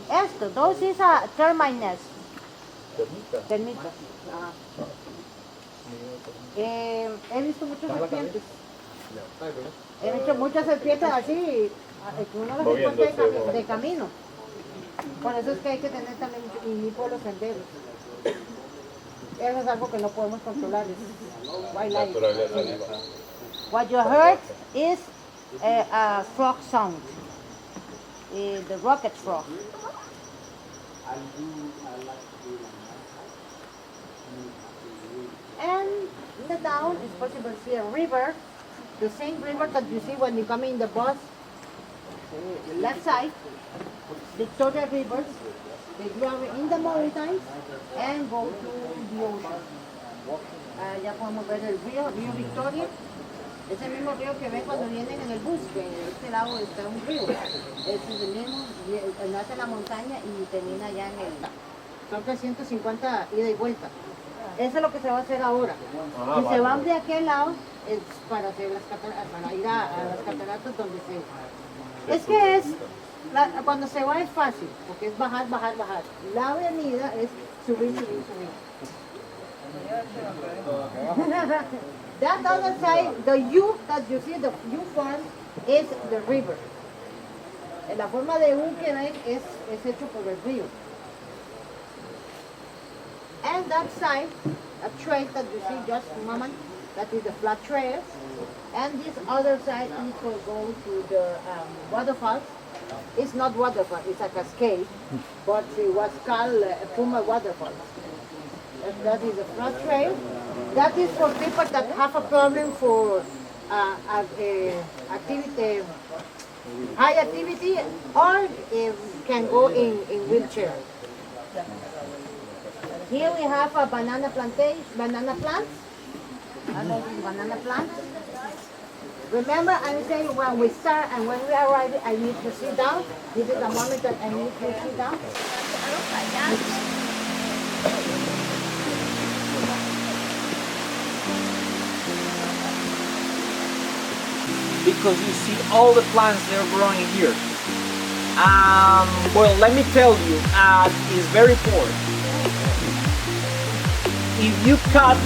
those is a termite nest. Termitas. He visto muchas serpientes. He visto muchas serpientes así, que uno las encuentra de camino. Por eso es que hay que tener también y por los senderos. Eso es algo que no podemos controlar. Es wildlife. What you heard is a frog sound, the rocket frog. And in the down, it's possible to see a river, the same river that you see when you come in the bus, left side, Victoria rivers. They go in the mountains and go to the ocean. Ya podemos ver el río Victoria. Es el mismo río que ven cuando vienen en el bus, que de este lado está un río. Es el mismo, nace en la montaña y termina allá en el... Son 350 ida y vuelta. Eso es lo que se va a hacer ahora. Si se van de aquel lado, es para hacer las cataratas, para ir a las cataratas donde se... Es que cuando se va es fácil, porque es bajar. La avenida es subir. That other side, the U that you see, the U form, is the river. La forma de U que ven es hecho por el río. And that side a trail that you see just a moment. That is the flat trail. And this other side is for go to the waterfalls. It's not waterfall, it's a cascade, but it was called Puma Waterfall. And that is a flat trail. That is for people that have a problem for activity, high activity, or can go in wheelchair. Here we have a banana plantation, banana plants. Banana plants. Remember, I'm saying when we start and when we arrive, I need to sit down. This is the moment that I need to sit down. Because you see all the plants they're growing here. Well, let me tell you, it's very poor. If you cut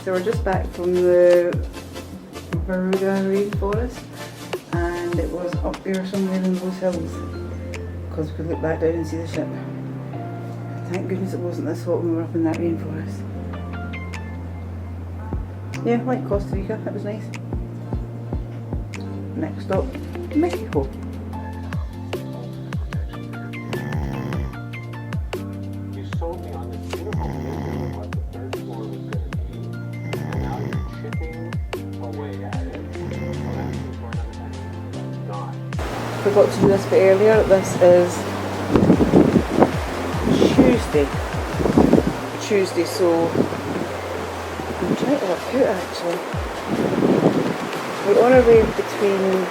So we're just back from the Aruba rainforest, and it was up there somewhere in those hills, because we could look back down and see the ship. Thank goodness it wasn't this hot when we were up in that rainforest. Yeah, like Costa Rica, it was nice. Next stop, Mexico. You sold me on this beautiful picture of what the forgot to do this bit earlier. This is Tuesday, so I'm trying to work out actually. We're on our way between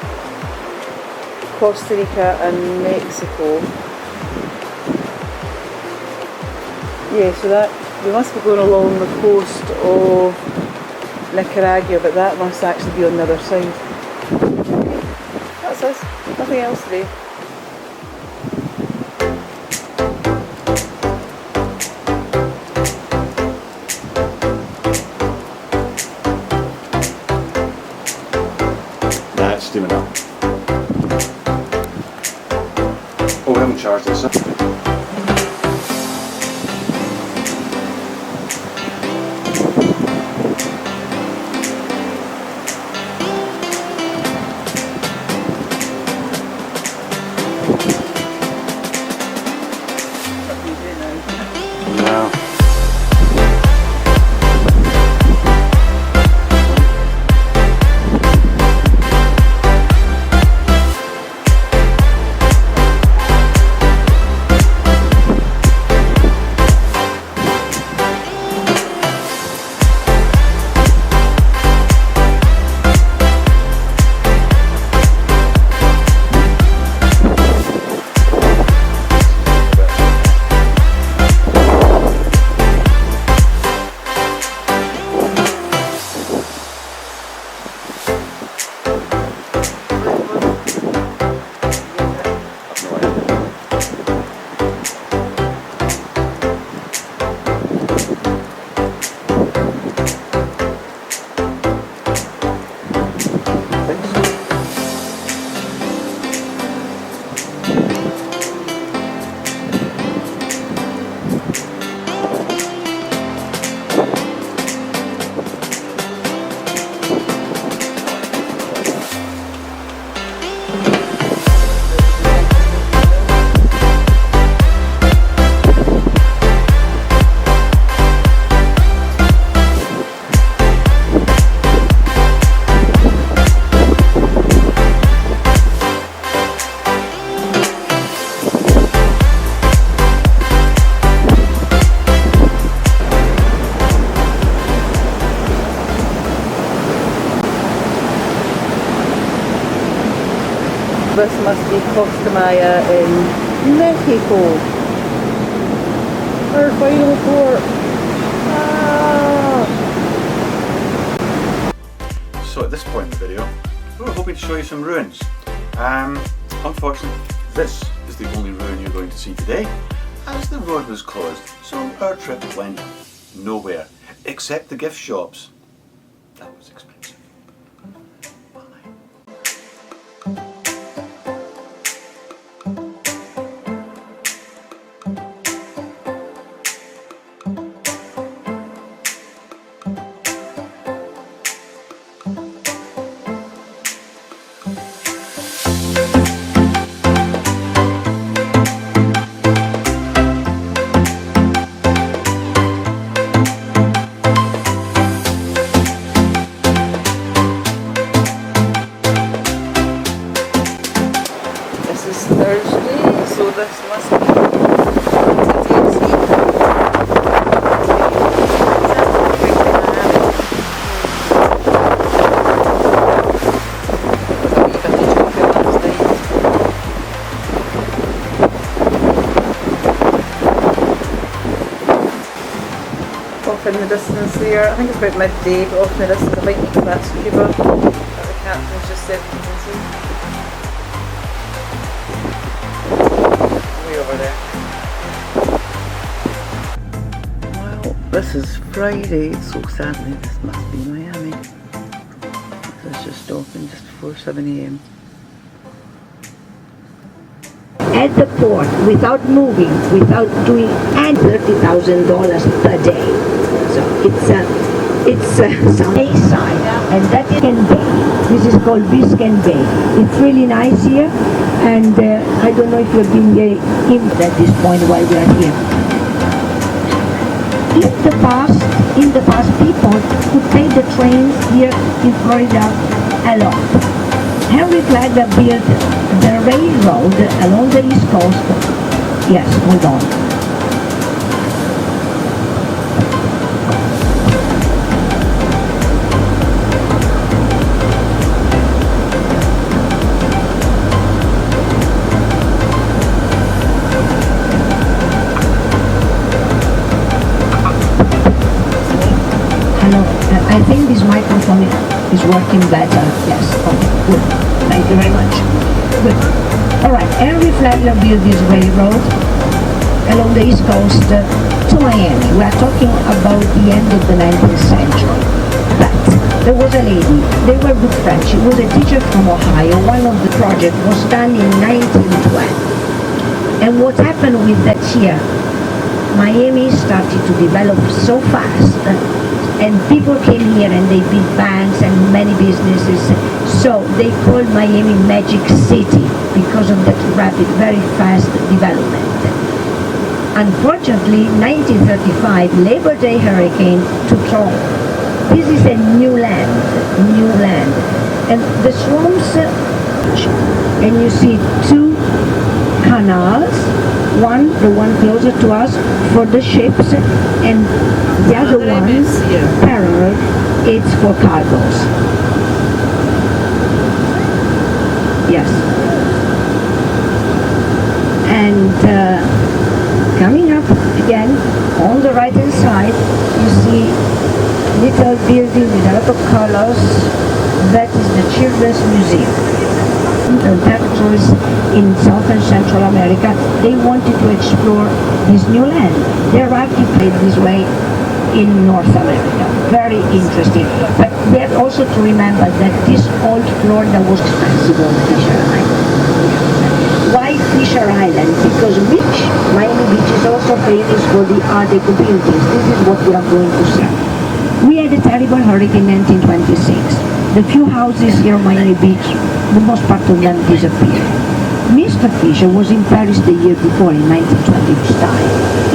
Costa Rica and Mexico. Yeah, so that we must be going along the coast of Nicaragua, but that must actually be on the other side. That's us. Nothing else today. Nah, it's steaming up. Oh, we haven't charged this up. This must be Costa in Mexico. Our final port. So at this point in the video, we were hoping to show you some ruins. Unfortunately, this is the only ruin you're going to see today, as the road was closed, so our trip went nowhere, except the gift shops. That was expensive. In the distance there, I think it's about midday, but off in the distance I think you can that's Cuba that the captain's just said you can see. Way over there. Well, this is Friday, so sadly this must be Miami. This is just open just before 7 AM. At the port, without moving, without doing, and $30,000 per day. So it's some A side, and that is Biscayne Bay. This is called Biscayne Bay. It's really nice here, and I don't know if you've been in at this point while we are here. In the past, people could take the trains here in Florida a lot. Henry Flagler built the railroad along the East Coast. Yes, hold on. Hello, I think this microphone is working better. Yes, okay, good. Thank you very much. Good. All right, Henry Flagler built this railroad along the East Coast to Miami. We are talking about the end of the 19th century. But there was a lady, they were good friends. She was a teacher from Ohio. One of the projects was done in 1912. And what happened with that year, Miami started to develop so fast, and people came here and they built banks and many businesses. So they called Miami Magic City because of that rapid, very fast development. Unfortunately, 1935, Labor Day hurricane took over. This is a new land. And the swamps, and you see two canals, the one closer to us for the ships, and the other one parallel, it's for cargoes. Yes. And coming up again on the right hand side, you see little building with a lot of colors. That is the Children's Museum. The territories in South and Central America, they wanted to explore this new land. They arrived this way in North America. Very interesting. But we have also to remember that this old Florida was expensive on Fisher Island. Why Fisher Island? Because Miami Beach is also famous for the Art Deco buildings. This is what we are going to see. We had a terrible hurricane in 1926. The few houses here on Miami Beach, the most part of them disappeared. Mr. Fisher was in Paris the year before, in 1920.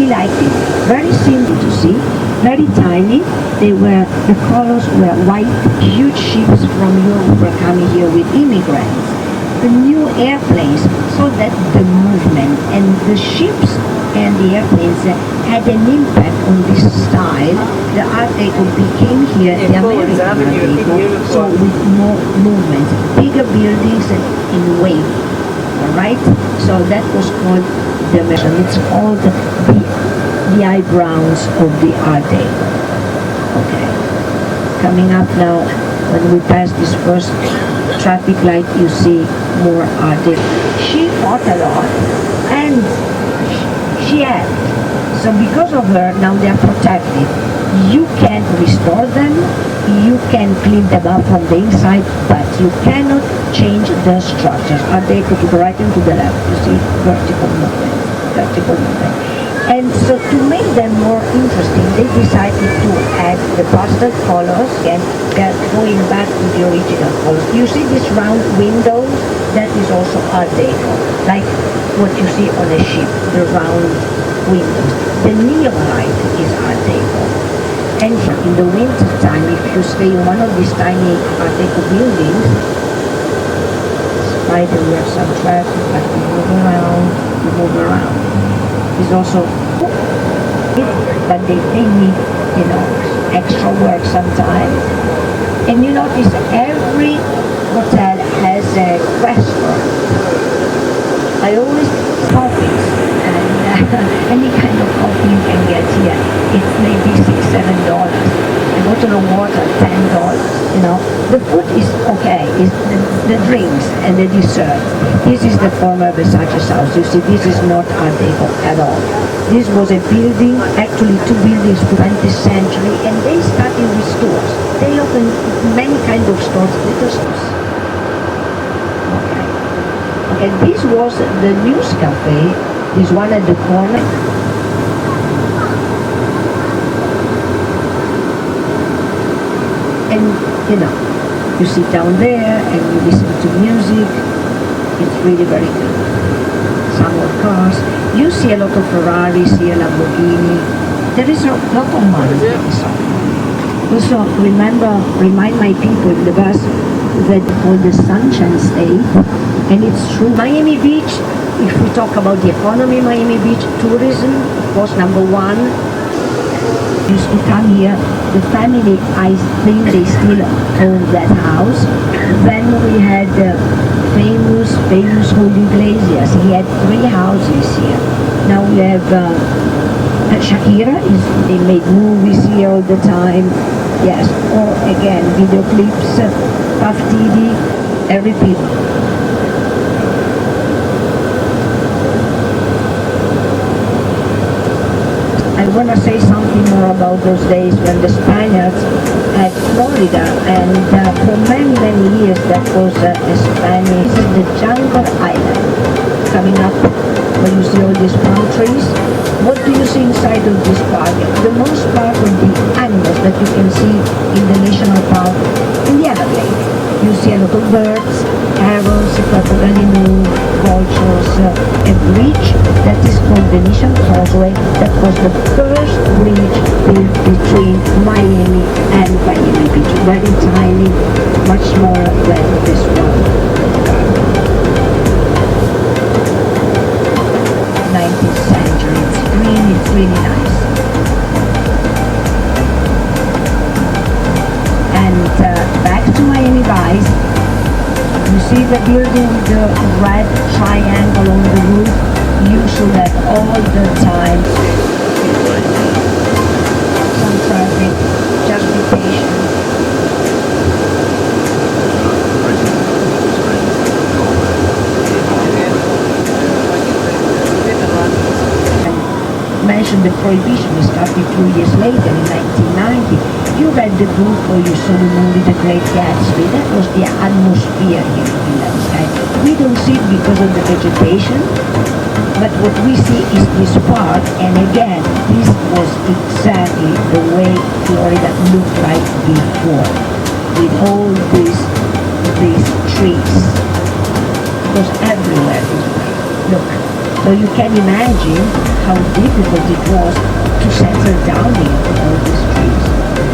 He liked it. Very simple to see, very tiny. The colors were white. Huge ships from Europe were coming here with immigrants. The new airplanes, so that the movement and the ships and the airplanes had an impact on this style. The Art Deco became here the American Art Deco, so with more movement, bigger buildings in wave. Alright? So that was called the mission. It's called the eyebrows of the Art Deco. Okay. Coming up now, when we pass this first traffic light, you see more Art Deco. She fought a lot, and she had. So because of her, now they are protected. You can restore them, you can clean them up from the inside, but you cannot change the structures. Art Deco to the right and to the left. You see, vertical movement. And so to make them more interesting, they decided to add the pastel colors and going back to the original colors. You see this round window? That is also Art Deco, like what you see on a ship, the round windows. The neon light is Art Deco. And in the winter time, if you stay in one of these tiny Art Deco buildings, despite that we have some traffic, but we move around. It's also, but they need, extra work sometimes. And you notice every hotel has a restaurant. I always coffees, and any kind of coffee you can get here. It's maybe $6-7. A bottle of water, $10. The food is okay. It's the drinks and the dessert. This is the former Versace house. You see, this is not Art Deco at all. This was a building, actually two buildings from the 20th century, and they started with stores. They opened many kinds of stores, little stores. Okay. And this was the News Cafe, this one at the corner. And, you sit down there and you listen to music. It's really very good. Some of cars. You see a lot of Ferraris here, Lamborghini. There is a lot of money in this song. Also, remind my people in the bus that called the Sunshine State, and it's true. Miami Beach, if we talk about the economy, Miami Beach, tourism, of course, number one. Used to come here, the family, I think they still own that house. Then we had famous Julio Iglesias. He had 3 houses here. Now we have Shakira, they made movies here all the time. Yes, or again, video clips, Puff TV, every people. I want to say something more about those days when the Spaniards had Florida, and for many, many years that was a Spanish. This is the jungle island. Coming up, when you see all these palm trees, what do you see inside of this park? The most part of the animals that you can see in the national park in the Everglades. You see a lot of birds, parrots, papagallino, vultures, a bridge that is called the Mission Causeway. That was the first bridge built between Miami and Miami Beach. Very tiny, much smaller than this one. 19th century. It's really nice. And back to Miami Vice. You see the building with the red triangle on the roof? You should have all the time. Some traffic, just be patient. Mentioned the prohibition started 2 years later in 1990. You read the book or you saw the movie The Great Gatsby. That was the atmosphere here in that sky. We don't see it because of the vegetation, but what we see is this park, and again, this was exactly the way Florida looked like before, with all these trees. It was everywhere this way. Look. So you can imagine how difficult it was to settle down into all these trees.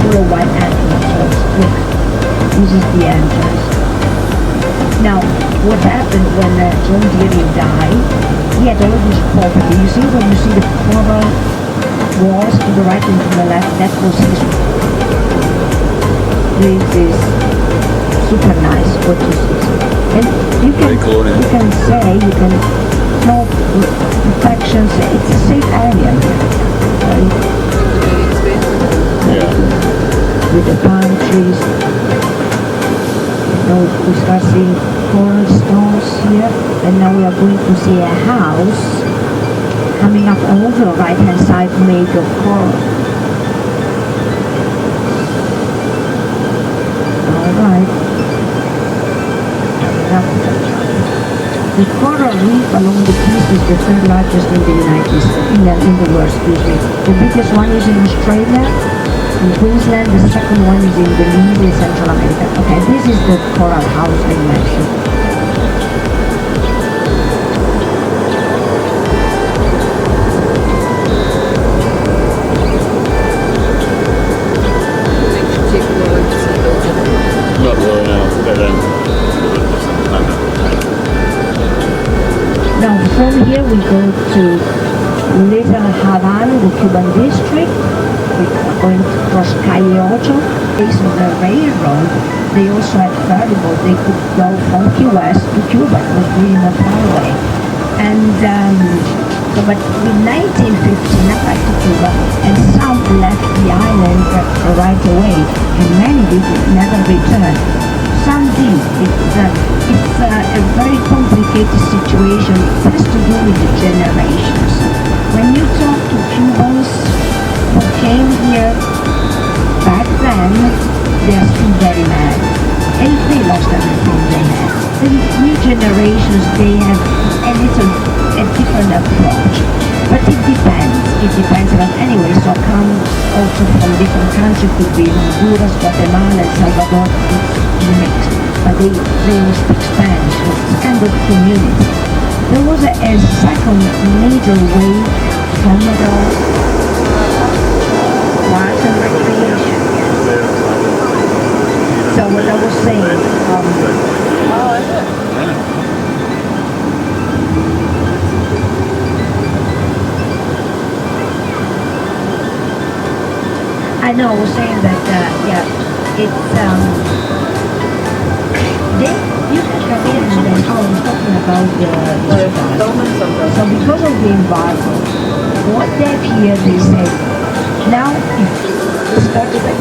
Full of white atmospheres. Look, this is the entrance. Now, what happened when John Deere died? He had all this property. You see, when you see the coral walls to the right and to the left, that was his. This is super nice what you see. And you can say, no protections, it's a safe area here, right? Yeah. With the palm trees. Now we start seeing coral stones here, and now we are going to see a house coming up on the right hand side made of coral. Alright. The coral reef along the coast is the third largest in the United States, in the world, excuse me. The biggest one is in Australia, in Queensland. The second one is in Belize in Central America. Okay, this is the coral house I mentioned. Not really, no. But then, now from here we go to Little Havana, the Cuban district. We're going to cross Calle Ocho. Based on the railroad, they also had ferry boat. They could go from Key West to Cuba. It was really not far away. And but in 1915, back to Cuba, and some left the island right away, and many did never return. Some did. It's a very complicated situation. It has to do with the generations. When you talk to Cubans who came here back then, they are still very mad. And they lost everything they had. The new generations, they have a different approach. But it depends. It depends on anyway. So come also from different countries, could be Honduras, Guatemala, El Salvador, it's mixed. But they all speak Spanish. So it's kind of community. There was a second major wave from the park and recreation. I know, I was saying that, yeah, it's, you can come in and then I was talking about so because of the embargo, what they've here, they said, now if we started at